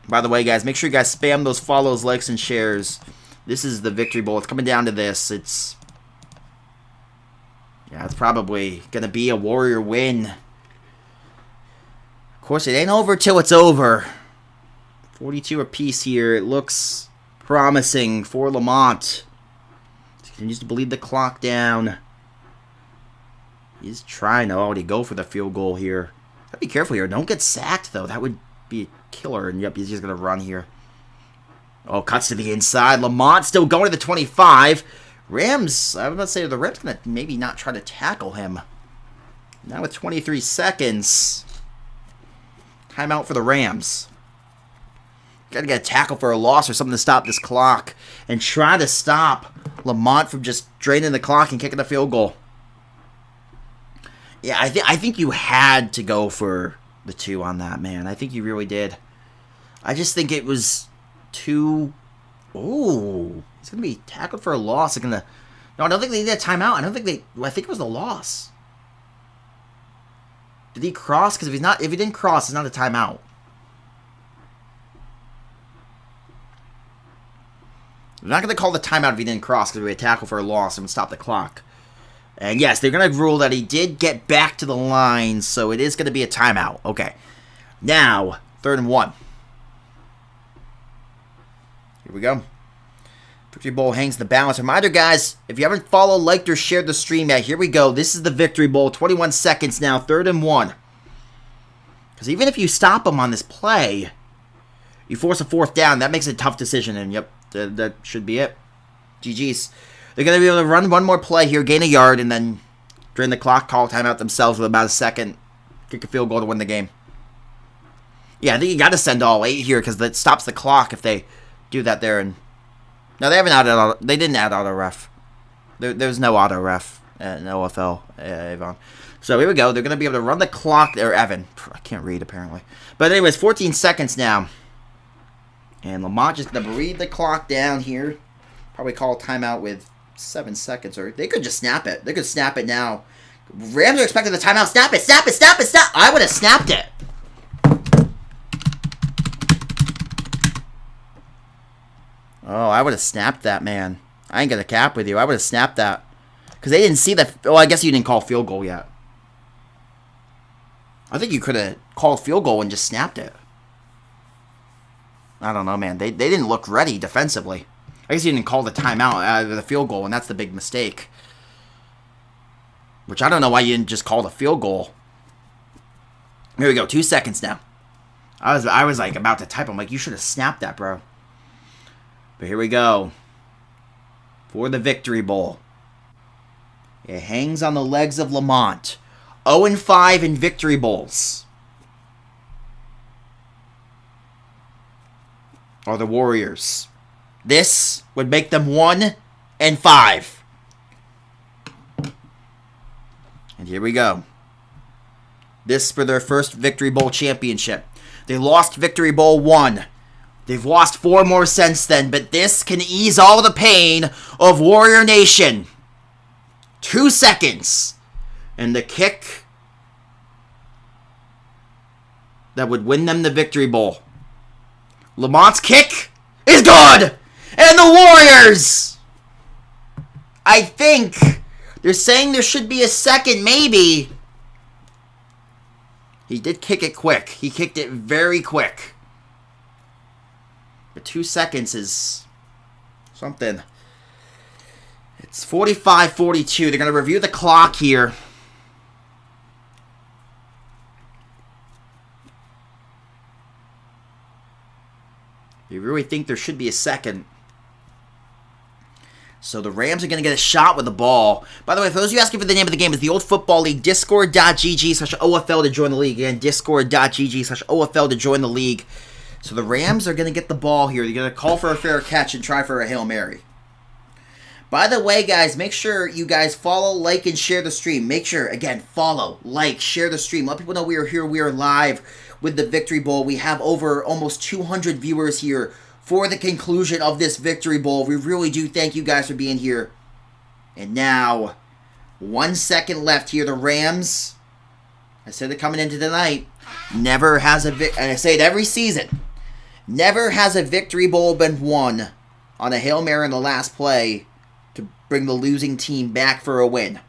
By the way, guys, make sure you guys spam those follows, likes, and shares. This is the victory bowl. It's coming down to this. It's probably going to be a Warrior win. Of course, it ain't over till it's over. 42 apiece here. It looks promising for Lamont. He continues to bleed the clock down. He's trying to already go for the field goal here. Gotta be careful here. Don't get sacked, though. That would be a killer. And yep, he's just going to run here. Oh, cuts to the inside. Lamont still going to the 25. Rams, I was about to say, the Rams going to maybe not try to tackle him. Now with 23 seconds. Timeout for the Rams. Got to get a tackle for a loss or something to stop this clock. And try to stop Lamont from just draining the clock and kicking the field goal. Yeah, I think you had to go for the 2 on that, man. I think you really did. I just think it was too... Oh, he's going to be tackled for a loss. No, I don't think they did a timeout. I think it was a loss. Did he cross? Because if he didn't cross, it's not a timeout. They're not going to call the timeout if he didn't cross because it would be a tackle for a loss and would stop the clock. And yes, they're going to rule that he did get back to the line, so it is going to be a timeout. Okay. Now, 3rd and 1. Here we go. Victory Bowl hangs the balance. Reminder, guys, if you haven't followed, liked, or shared the stream yet, here we go. This is the Victory Bowl. 21 seconds now. 3rd and 1. Because even if you stop them on this play, you force a 4th down. That makes it a tough decision. And yep, that should be it. GG's. They're going to be able to run one more play here, gain a yard, and then drain the clock, call timeout themselves with about a second, kick a field goal to win the game. Yeah, I think you got to send all 8 here because that stops the clock if they do that there. And no, they haven't added. They didn't add auto ref. There's no auto ref in OFL, Avon. So here we go. They're going to be able to run the clock there. Evan, I can't read apparently. But anyways, 14 seconds now. And Lamont just going to breathe the clock down here. Probably call a timeout with 7 seconds. Or they could just snap it. They could snap it now. Rams are expecting the timeout. Snap it, snap it, snap it, snap. I would have snapped it. Oh, I would have snapped that, man. I ain't going to cap with you. I would have snapped that. Because they didn't see that. Oh, I guess you didn't call field goal yet. I think you could have called field goal and just snapped it. I don't know, man. They didn't look ready defensively. I guess you didn't call the timeout out of the field goal, and that's the big mistake. Which I don't know why you didn't just call the field goal. Here we go. 2 seconds now. I was like about to type. I'm like, you should have snapped that, bro. But here we go. For the Victory Bowl. It hangs on the legs of Lamont. 0-5 in Victory Bowls. Are the Warriors. This would make them 1-5. And here we go. This for their first Victory Bowl championship. They lost Victory Bowl 1. They've lost 4 more since then, but this can ease all the pain of Warrior Nation. 2 seconds. And the kick that would win them the Victory Bowl. Lamont's kick is good! And the Warriors! I think they're saying there should be a second, maybe. He did kick it quick. He kicked it very quick. But 2 seconds is something. It's 45-42. They're going to review the clock here. You really think there should be a second. So the Rams are going to get a shot with the ball. By the way, for those of you asking for the name of the game, it's the Old Football League. Discord.gg/OFL to join the league. Again, Discord.gg/OFL to join the league. So the Rams are going to get the ball here. They're going to call for a fair catch and try for a Hail Mary. By the way, guys, make sure you guys follow, like, and share the stream. Make sure, again, follow, like, share the stream. Let people know we are here. We are live with the Victory Bowl. We have over almost 200 viewers here for the conclusion of this Victory Bowl. We really do thank you guys for being here. And now, 1 second left here. The Rams, I said it coming into tonight, never has a and I say it every season. Never has a Victory Bowl been won on a Hail Mary in the last play to bring the losing team back for a win.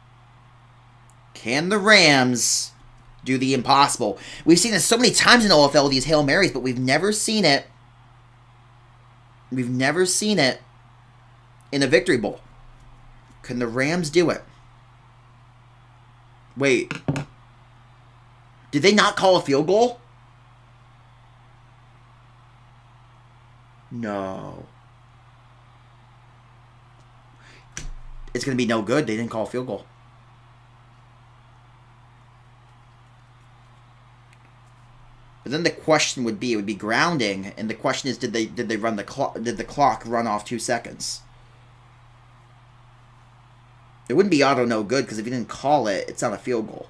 Can the Rams do the impossible? We've seen this so many times in OFL, these Hail Marys, but we've never seen it. We've never seen it in a Victory Bowl. Can the Rams do it? Wait. Did they not call a field goal? No. It's going to be no good. They didn't call a field goal. But then the question would be, it would be grounding, and the question is, did they run the clock? Did the clock run off 2 seconds? It wouldn't be auto no good, because if you didn't call it, it's not a field goal.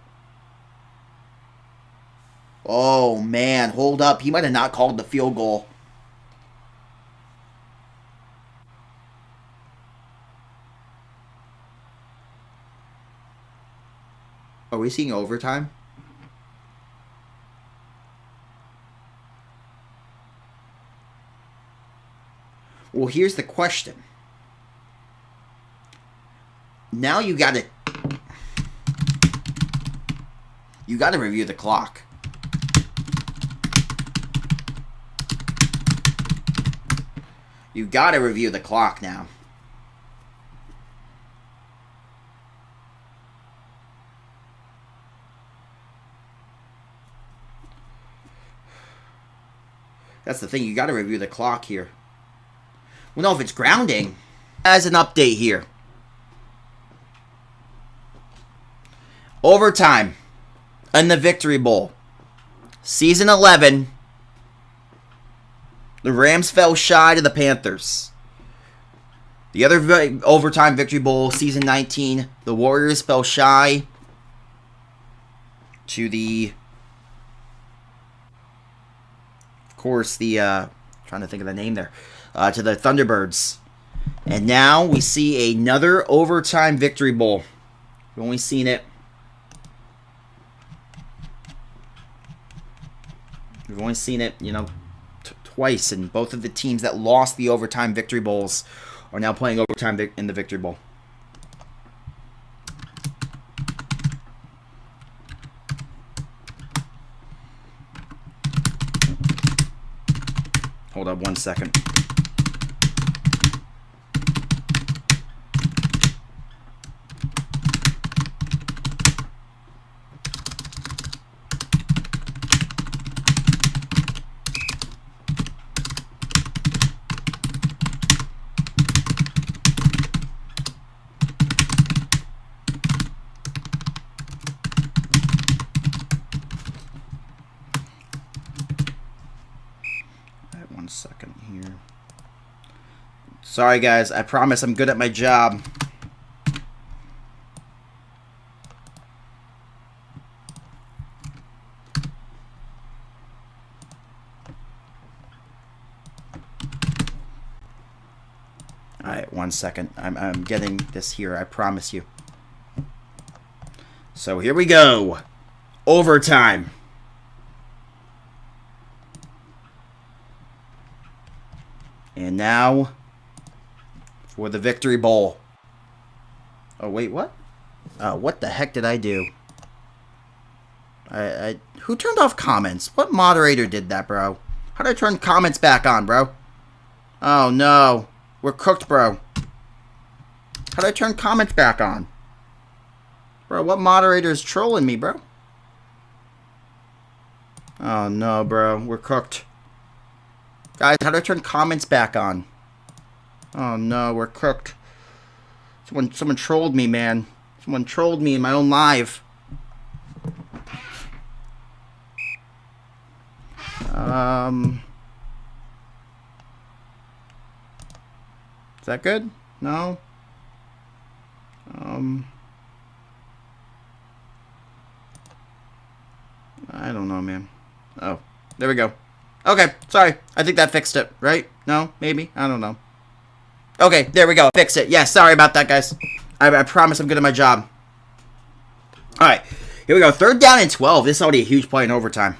Oh man, hold up. He might have not called the field goal. Are we seeing overtime? Well, here's the question. Now you gotta review the clock. You gotta review the clock now. That's the thing, you gotta review the clock here. Well, no, if it's grounding. As an update here. Overtime in the Victory Bowl. Season 11. The Rams fell shy to the Panthers. The other overtime Victory Bowl, Season 19. The Warriors fell shy to the... Of course, the trying to think of the name there. To the Thunderbirds. And now we see another overtime victory bowl. We've only seen it. We've only seen it, you know, twice. And both of the teams that lost the overtime victory bowls are now playing overtime in the victory bowl. Hold up 1 second. Second here. Sorry guys, I promise I'm good at my job. Alright, 1 second. I'm getting this here, I promise you. So here we go. Overtime. And now for the victory bowl. Oh, wait, what? What the heck did I do? Who turned off comments? What moderator did that, bro? How did I turn comments back on, bro? Oh, no. We're cooked, bro. How did I turn comments back on? Bro, what moderator is trolling me, bro? Oh, no, bro. We're cooked. Guys, how do I turn comments back on? Oh no, we're cooked. Someone trolled me, man. Someone trolled me in my own live. Is that good? No? I don't know, man. Oh, there we go. Okay, sorry. I think that fixed it, right? No? Maybe? I don't know. Okay, there we go. Fix it. Yeah, sorry about that, guys. I promise I'm good at my job. Alright, here we go. 3rd down and 12. This is already a huge play in overtime.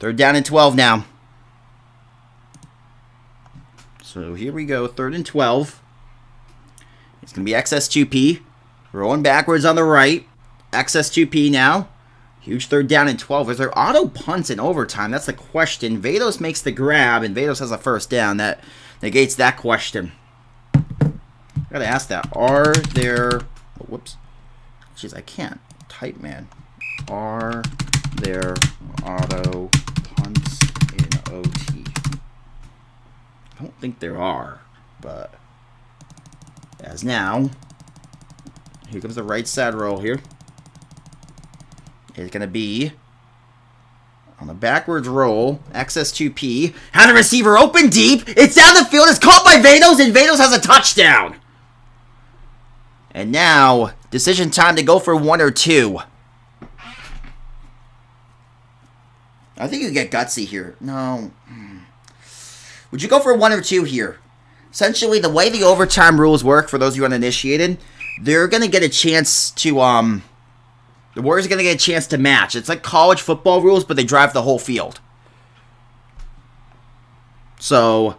3rd down and 12 now. So here we go. 3rd and 12. It's going to be XS2P. Rolling backwards on the right. XS2P now. Huge 3rd down and 12. Is there auto punts in overtime? That's the question. Vados makes the grab, and Vados has a 1st down. That negates that question. Gotta ask that. Are there... Oh, whoops. Jeez, I can't type, man. Are there auto punts in OT? I don't think there are, but... As now... Here comes the right side roll here. It's going to be on the backwards roll. XS2P. Had a receiver open deep. It's down the field. It's caught by Vados, and Vados has a touchdown. And now, decision time to go for 1 or 2. I think you get gutsy here. No. Would you go for 1 or 2 here? Essentially, the way the overtime rules work, for those of you uninitiated, they're going to get a chance to, the Warriors are going to get a chance to match. It's like college football rules, but they drive the whole field. So,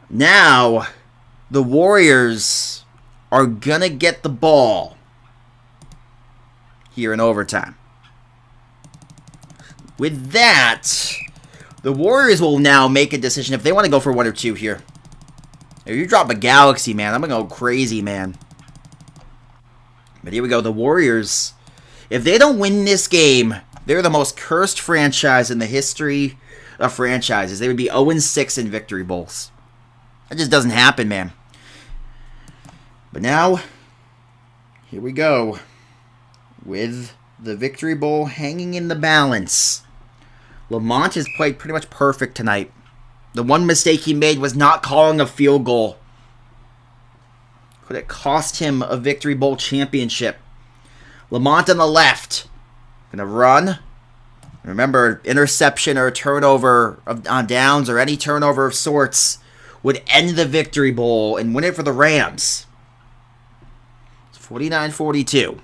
now, the Warriors are going to get the ball here in overtime. With that, the Warriors will now make a decision if they want to go for 1 or 2 here. If you drop a Galaxy, man, I'm going to go crazy, man. But here we go. The Warriors... If they don't win this game, they're the most cursed franchise in the history of franchises. They would be 0-6 in victory bowls. That just doesn't happen, man. But now, here we go. With the victory bowl hanging in the balance. Lamont has played pretty much perfect tonight. The one mistake he made was not calling a field goal. Could it cost him a victory bowl championship? Lamont on the left. Gonna run. Remember, interception or turnover on downs or any turnover of sorts would end the Victory Bowl and win it for the Rams. It's 49-42.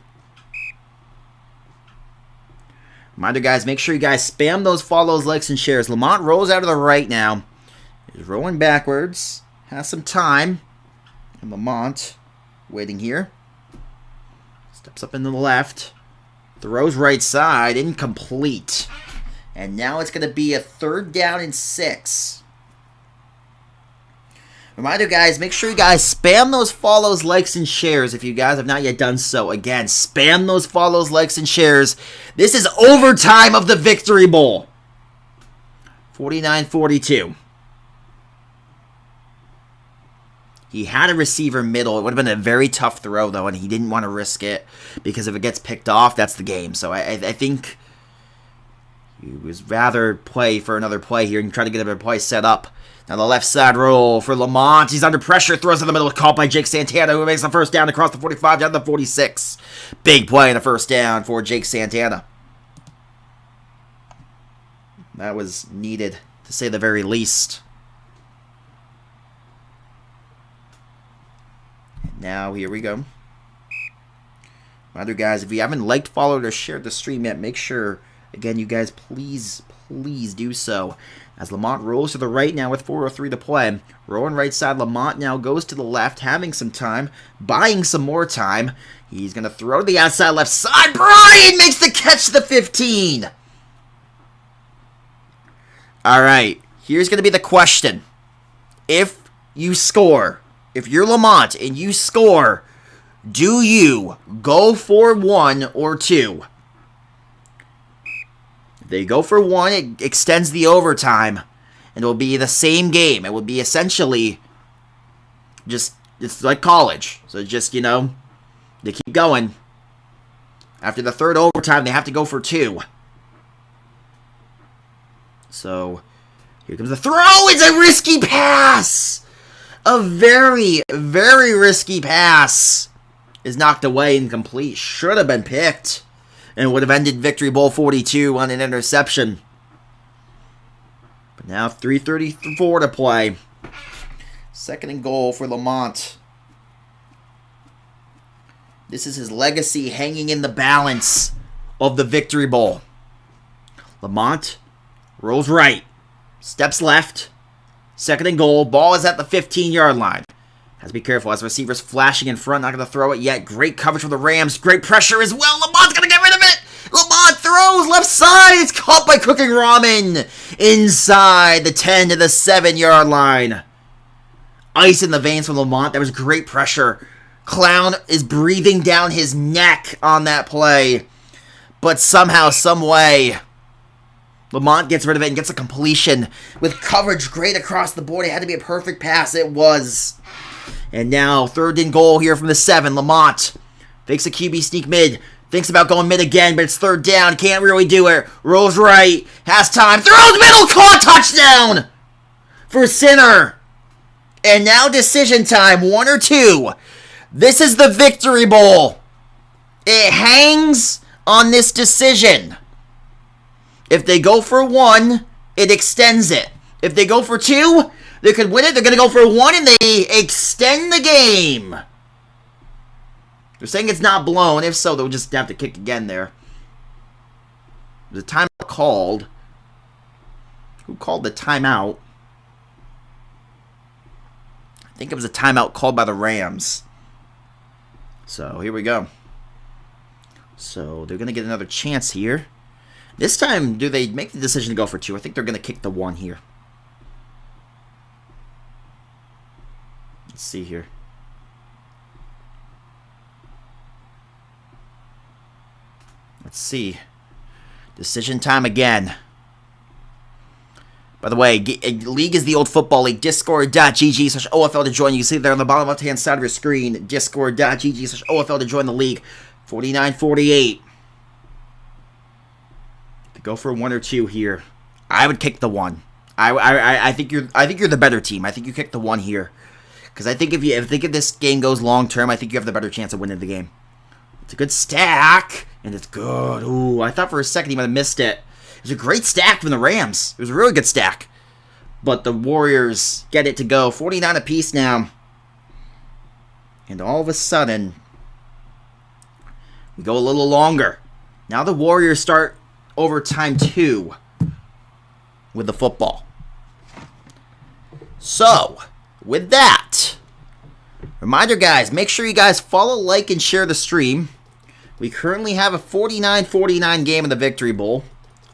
Reminder, guys, make sure you guys spam those follows, likes, and shares. Lamont rolls out of the right now. He's rolling backwards. Has some time. And Lamont waiting here. Steps up into the left. Throws right side. Incomplete. And now it's going to be a 3rd down and 6. Reminder, guys, make sure you guys spam those follows, likes, and shares if you guys have not yet done so. Again, spam those follows, likes, and shares. This is overtime of the Victory Bowl. 49-42. He had a receiver middle. It would have been a very tough throw, though, and he didn't want to risk it because if it gets picked off, that's the game. So I think he was rather play for another play here and try to get a play set up. Now the left side roll for Lamont. He's under pressure. Throws in the middle. Caught by Jake Santana, who makes the first down across the 45 down to the 46. Big play in the first down for Jake Santana. That was needed, to say the very least. Now, here we go. Reminder, guys, if you haven't liked, followed, or shared the stream yet, make sure, again, you guys, please do so. As Lamont rolls to the right now with 4:03 to play. Rolling right side, Lamont now goes to the left, having some time, buying some more time. He's going to throw to the outside left side. Brian makes the catch to the 15. All right, here's going to be the question. If you score, if you're Lamont and you score, do you go for 1 or 2? If they go for 1, it extends the overtime, and it will be the same game. It will be essentially just, it's like college. So just, you know, they keep going. After the 3rd overtime, they have to go for 2. So, here comes the throw. It's a risky pass. A very, very risky pass is knocked away, incomplete. Should have been picked and would have ended Victory Bowl 42 on an interception. But now 3:34 to play. 2nd and goal for Lamont. This is his legacy hanging in the balance of the Victory Bowl. Lamont rolls right, steps left. 2nd and goal. Ball is at the 15-yard line. Has to be careful as receivers flashing in front. Not going to throw it yet. Great coverage from the Rams. Great pressure as well. Lamont's going to get rid of it. Lamont throws left side. It's caught by Cooking Ramen inside the 10 to the 7-yard line. Ice in the veins from Lamont. That was great pressure. Clown is breathing down his neck on that play. But somehow, some way, Lamont gets rid of it and gets a completion with coverage great across the board. It had to be a perfect pass. It was. And now 3rd and goal here from the 7. Lamont fakes a QB sneak mid. Thinks about going mid again, but it's 3rd down. Can't really do it. Rolls right. Has time. Throws middle. Caught. Touchdown for Sinner. And now decision time. 1 or 2. This is the Victory Bowl. It hangs on this decision. If they go for 1, it extends it. If they go for 2, they could win it. They're going to go for 1, and they extend the game. They're saying it's not blown. If so, they'll just have to kick again there. The timeout called. Who called the timeout? I think it was a timeout called by the Rams. So, here we go. So, they're going to get another chance here. This time, do they make the decision to go for 2? I think they're going to kick the 1 here. Let's see here. Let's see. Decision time again. By the way, League is the old football league. Discord.gg/OFL to join. You can see there on the bottom left-hand side of your screen. Discord.gg/OFL to join the league. 49-48. Go for 1 or 2 here. I would kick the 1. I think you're the better team. I think you kick the 1 here, because I think if this game goes long term, I think you have the better chance of winning the game. It's a good stack and it's good. Ooh, I thought for a second he might have missed it. was a great stack from the Rams. It was a really good stack. But the Warriors get it to go. 49 apiece now. And all of a sudden, we go a little longer. Now the Warriors start overtime 2 with the football. So, with that, reminder guys, make sure you guys follow, like, and share the stream. We currently have a 49-49 game in the Victory Bowl.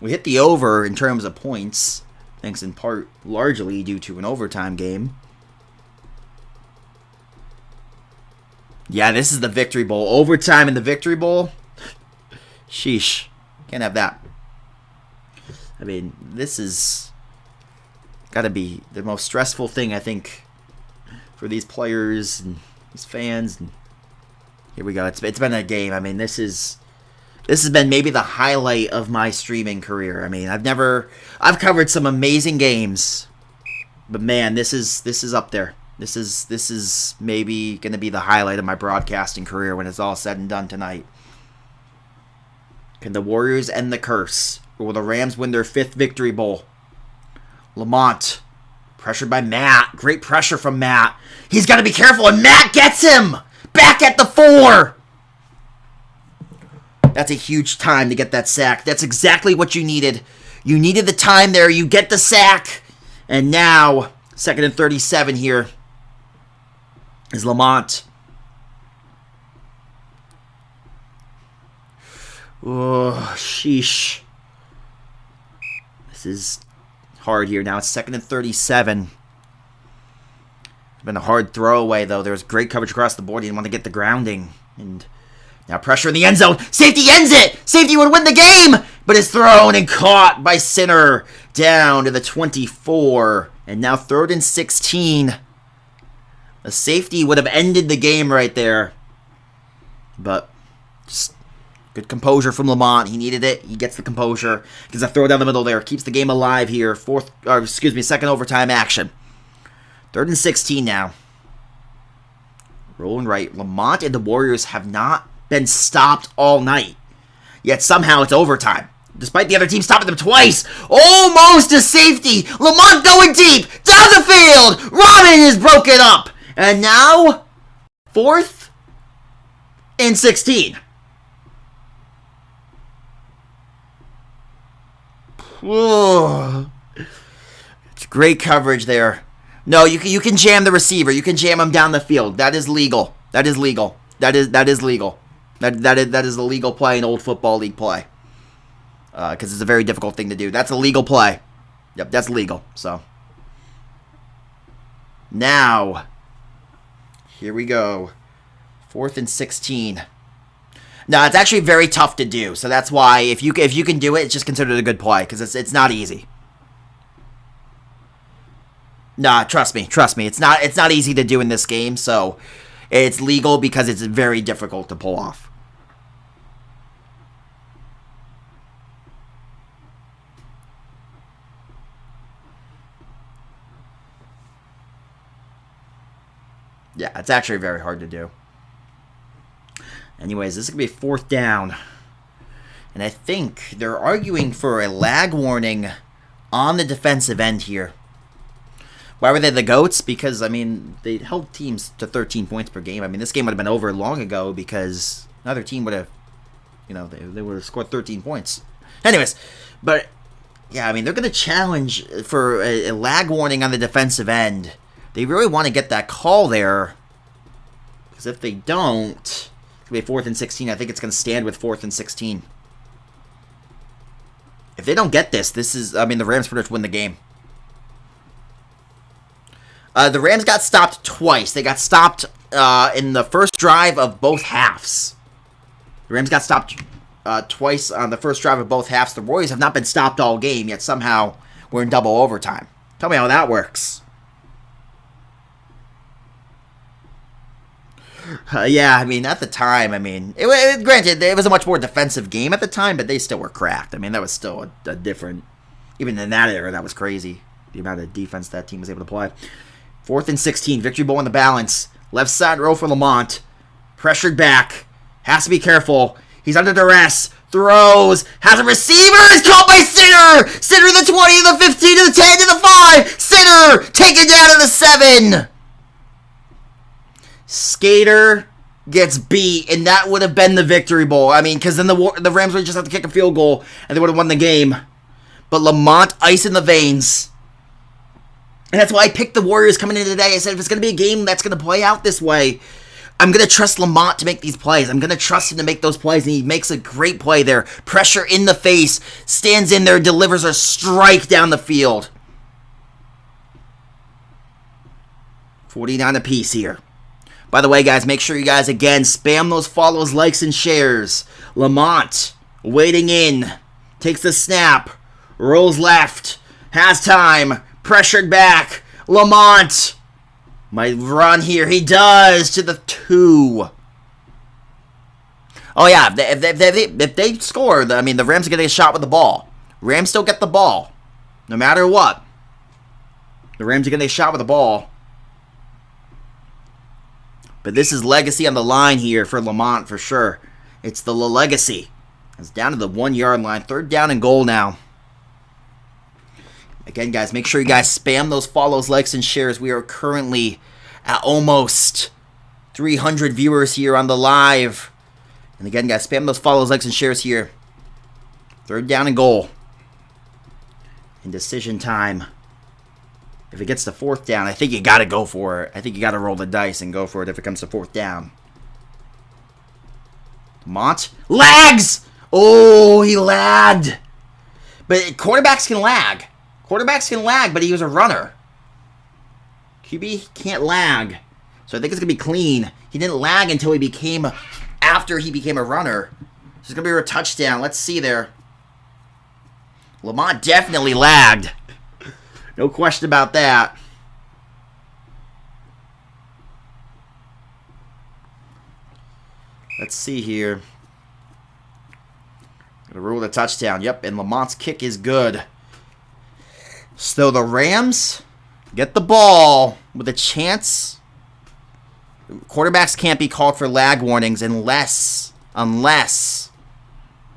We hit the over in terms of points, thanks in part largely due to an overtime game. Yeah, this is the Victory Bowl. Overtime in the Victory Bowl? Sheesh. Can't have that. I mean, this is gotta be the most stressful thing, I think, for these players and these fans. And here we go. It's been a game. I mean, this has been maybe the highlight of my streaming career. I mean, I've covered some amazing games, but man, this is up there. This is maybe gonna be the highlight of my broadcasting career when it's all said and done tonight. Can the Warriors end the curse? Or will the Rams win their 5th Victory Bowl? Lamont, pressured by Matt. Great pressure from Matt. He's got to be careful, and Matt gets him! Back at the 4! That's a huge time to get that sack. That's exactly what you needed. You needed the time there. You get the sack. And now, 2nd and 37 here is Lamont. Oh, sheesh. This is hard here. Now it's 2nd and 37. It's been a hard throwaway, though. There was great coverage across the board. He didn't want to get the grounding. And now pressure in the end zone. Safety ends it. Safety would win the game, but is thrown and caught by Sinner down to the 24. And now 3rd and 16. A safety would have ended the game right there. But just good composure from Lamont. He needed it. He gets the composure. Gets a throw down the middle there. Keeps the game alive here. 2nd overtime action. 3rd and 16 now. Rolling right. Lamont and the Warriors have not been stopped all night. Yet somehow it's overtime. Despite the other team stopping them twice. Almost a safety. Lamont going deep. Down the field. Robin is broken up. And now, 4th and 16. Whoa. It's great coverage there. No, you can jam the receiver. You can jam him down the field. That is legal. That is legal. That is legal. That is a legal play in old football league play. Because it's a very difficult thing to do. That's a legal play. Yep, that's legal. So now, here we go. 4th and 16. No, it's actually very tough to do. So that's why if you can do it, it's just considered a good play because it's not easy. Nah, trust me. It's not easy to do in this game. So it's legal because it's very difficult to pull off. Yeah, it's actually very hard to do. Anyways, this is going to be 4th down. And I think they're arguing for a lag warning on the defensive end here. Why were they the GOATs? Because, I mean, they held teams to 13 points per game. I mean, this game would have been over long ago because another team would have, they would have scored 13 points. Anyways, but, yeah, I mean, they're going to challenge for a lag warning on the defensive end. They really want to get that call there. Because if they don't, it's going to be 4th and 16. I think it's going to stand with 4th and 16. If they don't get this, the Rams pretty much win the game. The Rams got stopped twice. They got stopped in the first drive of both halves. The Rams got stopped twice on the first drive of both halves. The Warriors have not been stopped all game, yet somehow we're in double overtime. Tell me how that works. Yeah, I mean, at the time, granted, it was a much more defensive game at the time, but they still were cracked. I mean, that was still a different, even in that era, that was crazy, the amount of defense that team was able to play. 4th and 16, Victory Bowl in the balance. Left side row for Lamont. Pressured back. Has to be careful. He's under duress. Throws. Has a receiver. Is caught by Sinner. Sinner to the 20, to the 15, to the 10, to the 5. Sinner taken down to the 7. Skater gets beat, and that would have been the victory bowl. I mean, because then the Rams would just have to kick a field goal, and they would have won the game. But Lamont ice in the veins. And that's why I picked the Warriors coming in today. I said, if it's going to be a game that's going to play out this way, I'm going to trust Lamont to make these plays. I'm going to trust him to make those plays, and he makes a great play there. Pressure in the face, stands in there, delivers a strike down the field. 49 apiece here. By the way, guys, make sure you guys, again, spam those follows, likes, and shares. Lamont, waiting in, takes the snap, rolls left, has time, pressured back. Lamont might run here. He does to the 2. Oh, yeah, if they score, I mean, the Rams are getting a shot with the ball. Rams still get the ball, no matter what. The Rams are getting a shot with the ball. But this is legacy on the line here for Lamont for sure. It's the legacy. It's down to the 1-yard line. 3rd down and goal now. Again, guys, make sure you guys spam those follows, likes, and shares. We are currently at almost 300 viewers here on the live. And again, guys, spam those follows, likes, and shares here. 3rd down and goal. In decision time. If it gets to 4th down, I think you got to go for it. I think you got to roll the dice and go for it if it comes to 4th down. Mont lags! Oh, he lagged. But quarterbacks can lag. Quarterbacks can lag, but he was a runner. QB can't lag. So I think it's going to be clean. He didn't lag until after he became a runner. So it's going to be a touchdown. Let's see there. Lamont definitely lagged. No question about that. Let's see here. Gonna rule the touchdown. Yep, and Lamont's kick is good. So the Rams get the ball with a chance. Quarterbacks can't be called for lag warnings unless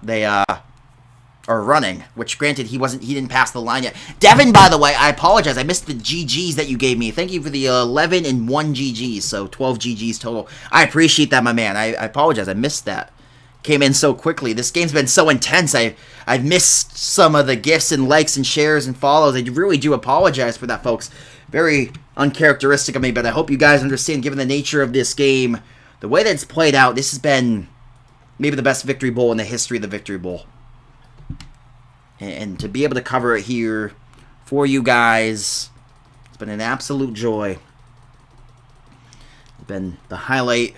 they are running, which granted he didn't pass the line yet. Devin, by the way, I apologize. I missed the GGs that you gave me. Thank you for the 11 and 1 GGs, so 12 GGs total. I appreciate that, my man. I apologize. I missed that. Came in so quickly. This game's been so intense. I've missed some of the gifts and likes and shares and follows. I really do apologize for that, folks. Very uncharacteristic of me, but I hope you guys understand, given the nature of this game, the way that it's played out, this has been maybe the best Victory Bowl in the history of the Victory Bowl. And to be able to cover it here for you guys, it's been an absolute joy. It's been the highlight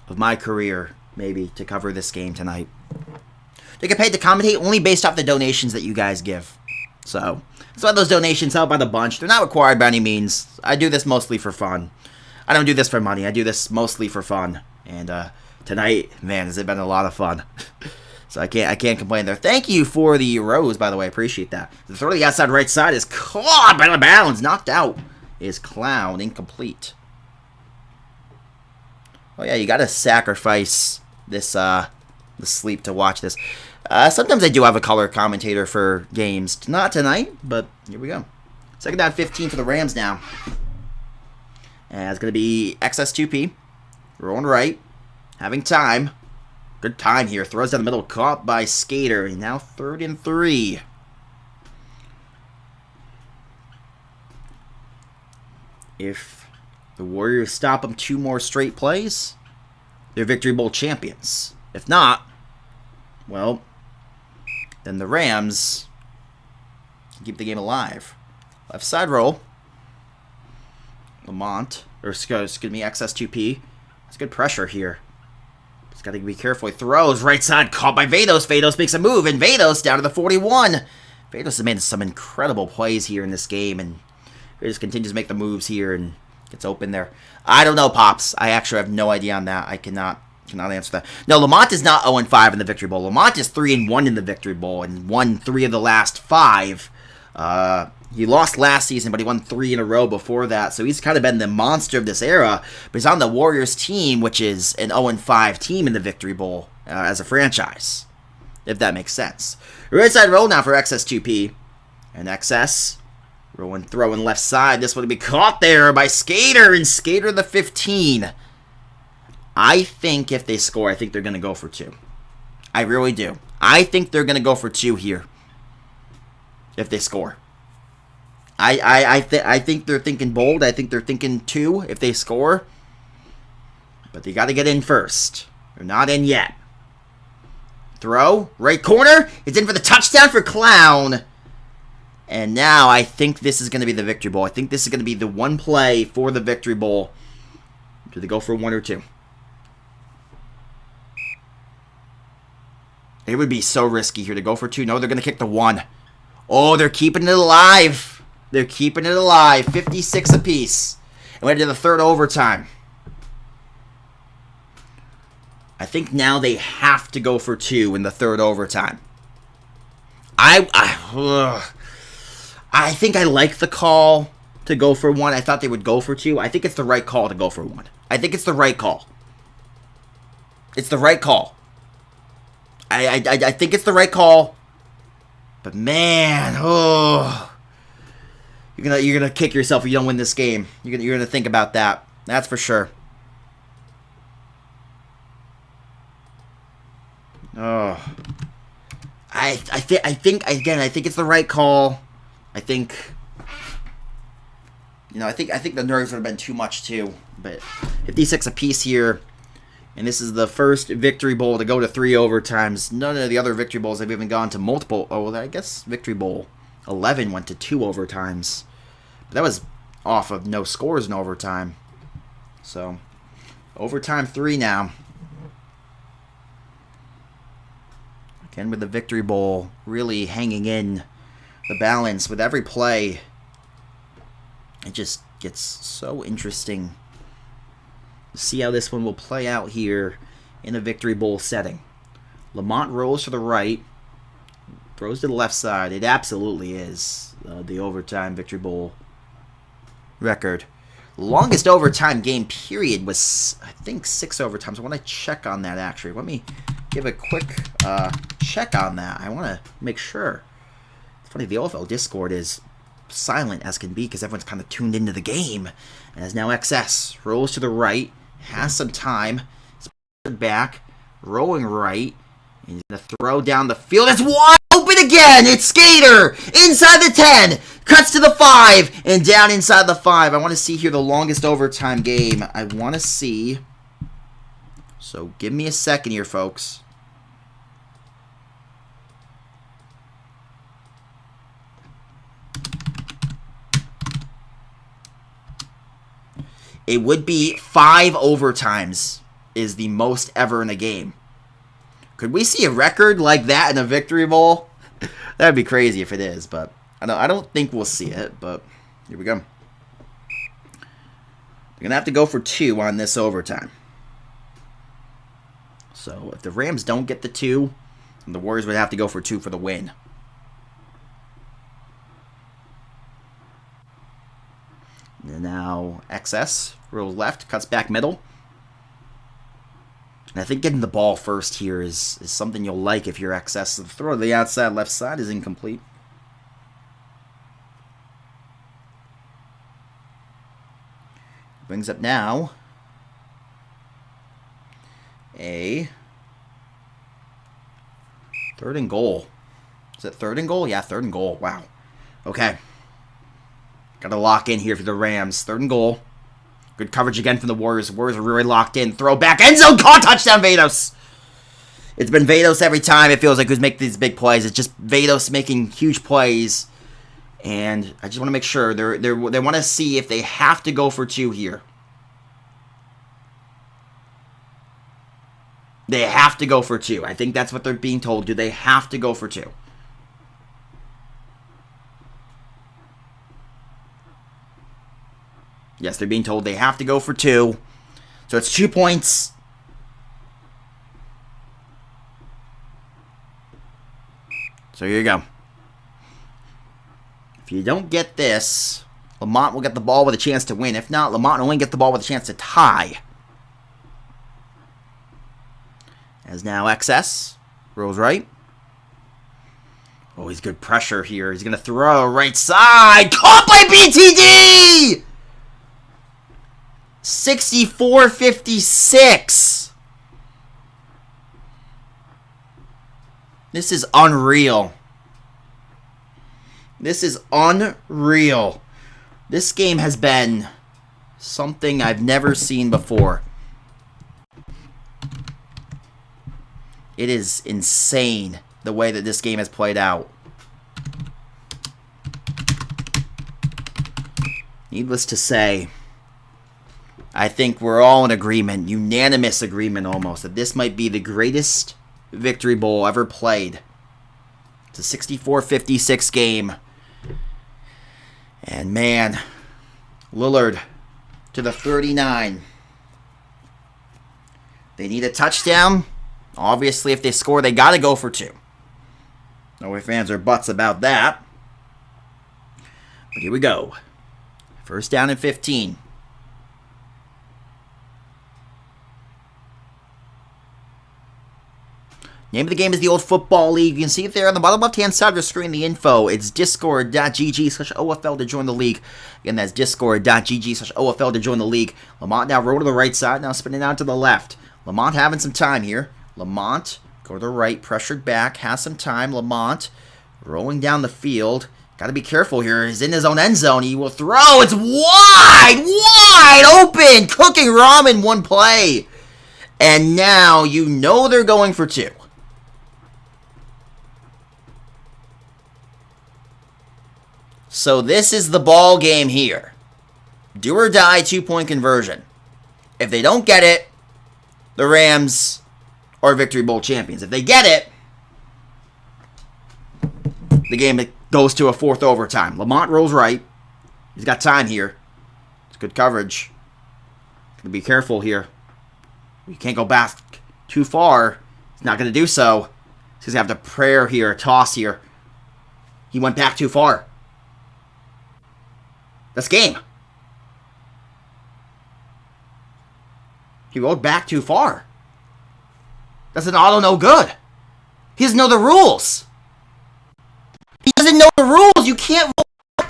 of my career, maybe, to cover this game tonight. To get paid to commentate only based off the donations that you guys give. So those donations help by the bunch. They're not required by any means. I do this mostly for fun. I don't do this for money. I do this mostly for fun. And tonight, man, has it been a lot of fun. So I can't complain there. Thank you for the rose, by the way. I appreciate that. The throw to the outside right side is caught by the bounds. Knocked out is Clown. Incomplete. Oh, yeah, you got to sacrifice this the sleep to watch this. Sometimes I do have a color commentator for games. Not tonight, but here we go. 2nd down 15 for the Rams now. And it's going to be XS2P. Rolling right. Having time. Good time here. Throws down the middle. Caught by Skater. Now 3rd and 3. If the Warriors stop them 2 more straight plays, they're Victory Bowl champions. If not, well, then the Rams can keep the game alive. Left side roll. Lamont, or excuse me, XS2P. That's good pressure here. Just got to be careful. He throws right side, caught by Vados. Vados makes a move, and Vados down to the 41. Vados has made some incredible plays here in this game, and he just continues to make the moves here and gets open there. I don't know, Pops. I actually have no idea on that. I cannot answer that. No, Lamont is not 0-5 in the Victory Bowl. Lamont is 3-1 in the Victory Bowl and won 3 of the last 5. He lost last season, but he won 3 in a row before that, so he's kind of been the monster of this era. But he's on the Warriors team, which is an 0-5 team in the Victory Bowl as a franchise, if that makes sense. Right side roll now for XS2P. And XS throwing left side. This one will be caught there by Skater, and Skater the 15. I think if they score, I think they're going to go for 2. I really do. I think they're going to go for 2 here if they score. I think they're thinking bold. I think they're thinking 2 if they score. But they got to get in first. They're not in yet. Throw. Right corner. It's in for the touchdown for Clown. And now I think this is going to be the Victory Bowl. I think this is going to be the one play for the Victory Bowl. Do they go for 1 or 2? It would be so risky here to go for 2. No, they're going to kick the 1. Oh, they're keeping it alive. They're keeping it alive. 56 apiece. And we're into the third overtime. I think now they have to go for 2 in the third overtime. I think I like the call to go for 1. I thought they would go for 2. I think it's the right call to go for 1. I think it's the right call. It's the right call. I think it's the right call. But man, you're gonna kick yourself if you don't win this game. You're gonna think about that. That's for sure. Oh, I think it's the right call. I think the nerves would have been too much too. But 56 apiece here, and this is the first Victory Bowl to go to 3 overtimes. None of the other Victory Bowls have even gone to multiple. Oh, well, I guess Victory Bowl 11 went to 2 overtimes. But that was off of no scores in overtime. So, overtime 3 now. Again, with the Victory Bowl really hanging in the balance with every play. It just gets so interesting. See how this one will play out here in a Victory Bowl setting. Lamont rolls to the right, throws to the left side. It absolutely is the overtime Victory Bowl record. Longest overtime game period was, I think, 6 overtimes. I want to check on that, actually. Let me give a quick check on that. I want to make sure. It's funny, the OFL Discord is silent as can be because everyone's kind of tuned into the game. As now XS rolls to the right, has some time, back, rolling right, and he's going to throw down the field. It's wide open again! It's Skater! Inside the 10! Cuts to the 5! And down inside the 5. I want to see here the longest overtime game. I want to see. So give me a second here, folks. It would be 5 overtimes is the most ever in a game. Could we see a record like that in a Victory Bowl? That'd be crazy if it is, but I don't think we'll see it, but here we go. They're going to have to go for 2 on this overtime. So if the Rams don't get the 2, the Warriors would have to go for 2 for the win. And now XS rolls left, cuts back middle. And I think getting the ball first here is something you'll like if you're XS. The throw to the outside left side is incomplete. Brings up now a 3rd and goal. Is it 3rd and goal? Yeah, 3rd and goal. Wow. Okay. Got to lock in here for the Rams. 3rd and goal. Good coverage again from the Warriors. The Warriors are really locked in. Throw back. End zone caught. Touchdown, Vados. It's been Vados every time. It feels like who's making these big plays. It's just Vados making huge plays. And I just want to make sure. They want to see if they have to go for 2 here. They have to go for 2. I think that's what they're being told. Do they have to go for 2? Yes, they're being told they have to go for 2. So it's 2 points. So here you go. If you don't get this, Lamont will get the ball with a chance to win. If not, Lamont will only get the ball with a chance to tie. As now XS rolls right. Oh, he's good pressure here. He's going to throw right side. Caught by BTD! 64-56. This is unreal. This is unreal. This game has been something I've never seen before. It is insane the way that this game has played out. Needless to say, I think we're all in agreement, unanimous agreement almost, that this might be the greatest Victory Bowl ever played. It's a 64-56 game. And man, Lillard to the 39. They need a touchdown. Obviously, if they score, they got to go for 2. No ifs, ands, or buts about that. But here we go. First down and 15. Name of the game is the Old Football League. You can see it there on the bottom left-hand side of your screen, the info. It's discord.gg/OFL to join the league. Again, that's discord.gg/OFL to join the league. Lamont now roll to the right side, now spinning out to the left. Lamont having some time here. Lamont, go to the right, pressured back, has some time. Lamont rolling down the field. Got to be careful here. He's in his own end zone. He will throw. It's wide open. Cooking ramen one play. And now you know they're going for 2. So this is the ball game here. Do or die 2-point conversion. If they don't get it, the Rams are Victory Bowl champions. If they get it, the game goes to a 4th overtime. Lamont rolls right. He's got time here. It's good coverage. Gotta be careful here. You can't go back too far. He's not going to do so. He's going to have to prayer here, a toss here. He went back too far. That's game. He rolled back too far. That's an auto no good. He doesn't know the rules. He doesn't know the rules. You can't roll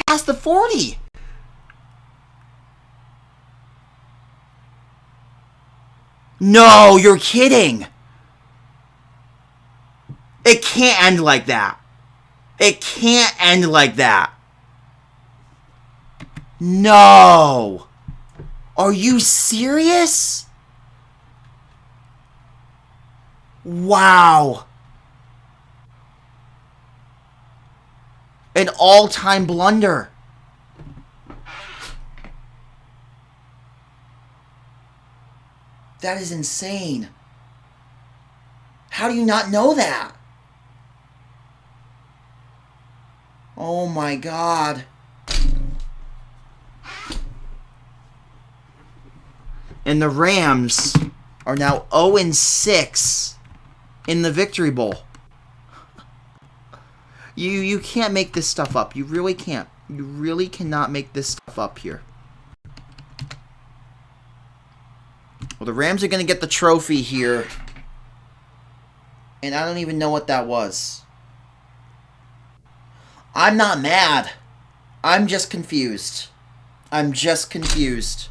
past the 40. No, you're kidding. It can't end like that. It can't end like that. No. Are you serious? Wow. An all-time blunder. That is insane. How do you not know that? Oh my God. And the Rams are now 0-6 in the Victory Bowl. You can't make this stuff up. You really can't. You really cannot make this stuff up here. Well, the Rams are going to get the trophy here. And I don't even know what that was. I'm not mad. I'm just confused. I'm just confused.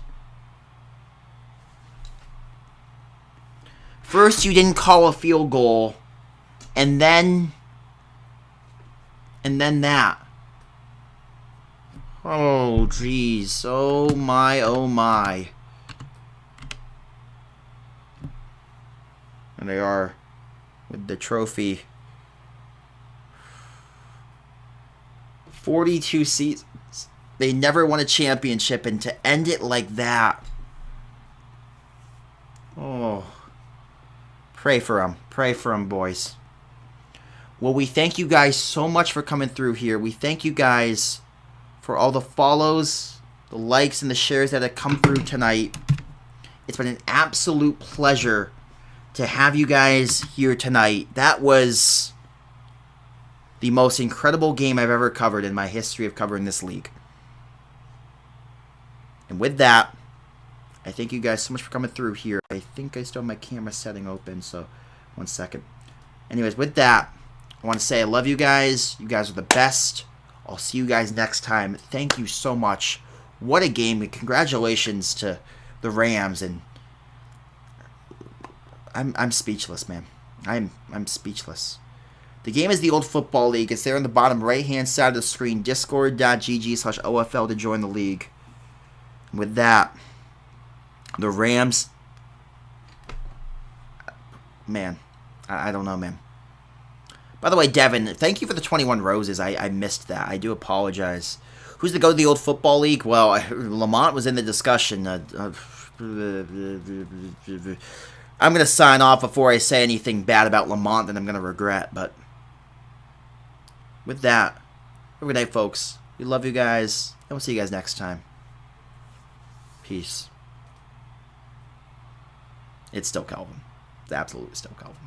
First, you didn't call a field goal. And then that. Oh, jeez. Oh, my, oh, my. And they are with the trophy. 42 seasons. They never won a championship, and to end it like that. Oh. Pray for them. Pray for them, boys. Well, we thank you guys so much for coming through here. We thank you guys for all the follows, the likes, and the shares that have come through tonight. It's been an absolute pleasure to have you guys here tonight. That was the most incredible game I've ever covered in my history of covering this league. And with that, I thank you guys so much for coming through here. I think I still have my camera setting open, so 1 second. Anyways, with that, I want to say I love you guys. You guys are the best. I'll see you guys next time. Thank you so much. What a game. Congratulations to the Rams. And I'm speechless, man. I'm speechless. The game is the Old Football League. It's there on the bottom right-hand side of the screen. Discord.gg/OFL to join the league. With that, the Rams, man, I don't know, man. By the way, Devin, thank you for the 21 roses. I missed that. I do apologize. Who's to go to the Old Football League? Well, Lamont was in the discussion. I'm going to sign off before I say anything bad about Lamont that I'm going to regret. But with that, have a good night, folks. We love you guys, and we'll see you guys next time. Peace. It's still Calvin. It's absolutely still Calvin.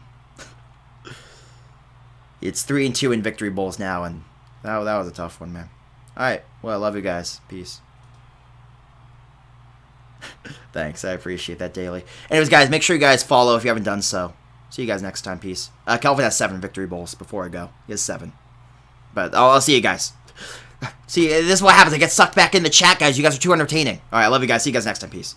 It's 3-2 in victory bowls now, and that was a tough one, man. Alright, well, I love you guys. Peace. Thanks, I appreciate that daily. Anyways, guys, make sure you guys follow if you haven't done so. See you guys next time. Peace. Calvin has 7 victory bowls before I go. He has 7. But I'll see you guys. See, this is what happens. I get sucked back in the chat, guys. You guys are too entertaining. Alright, I love you guys. See you guys next time. Peace.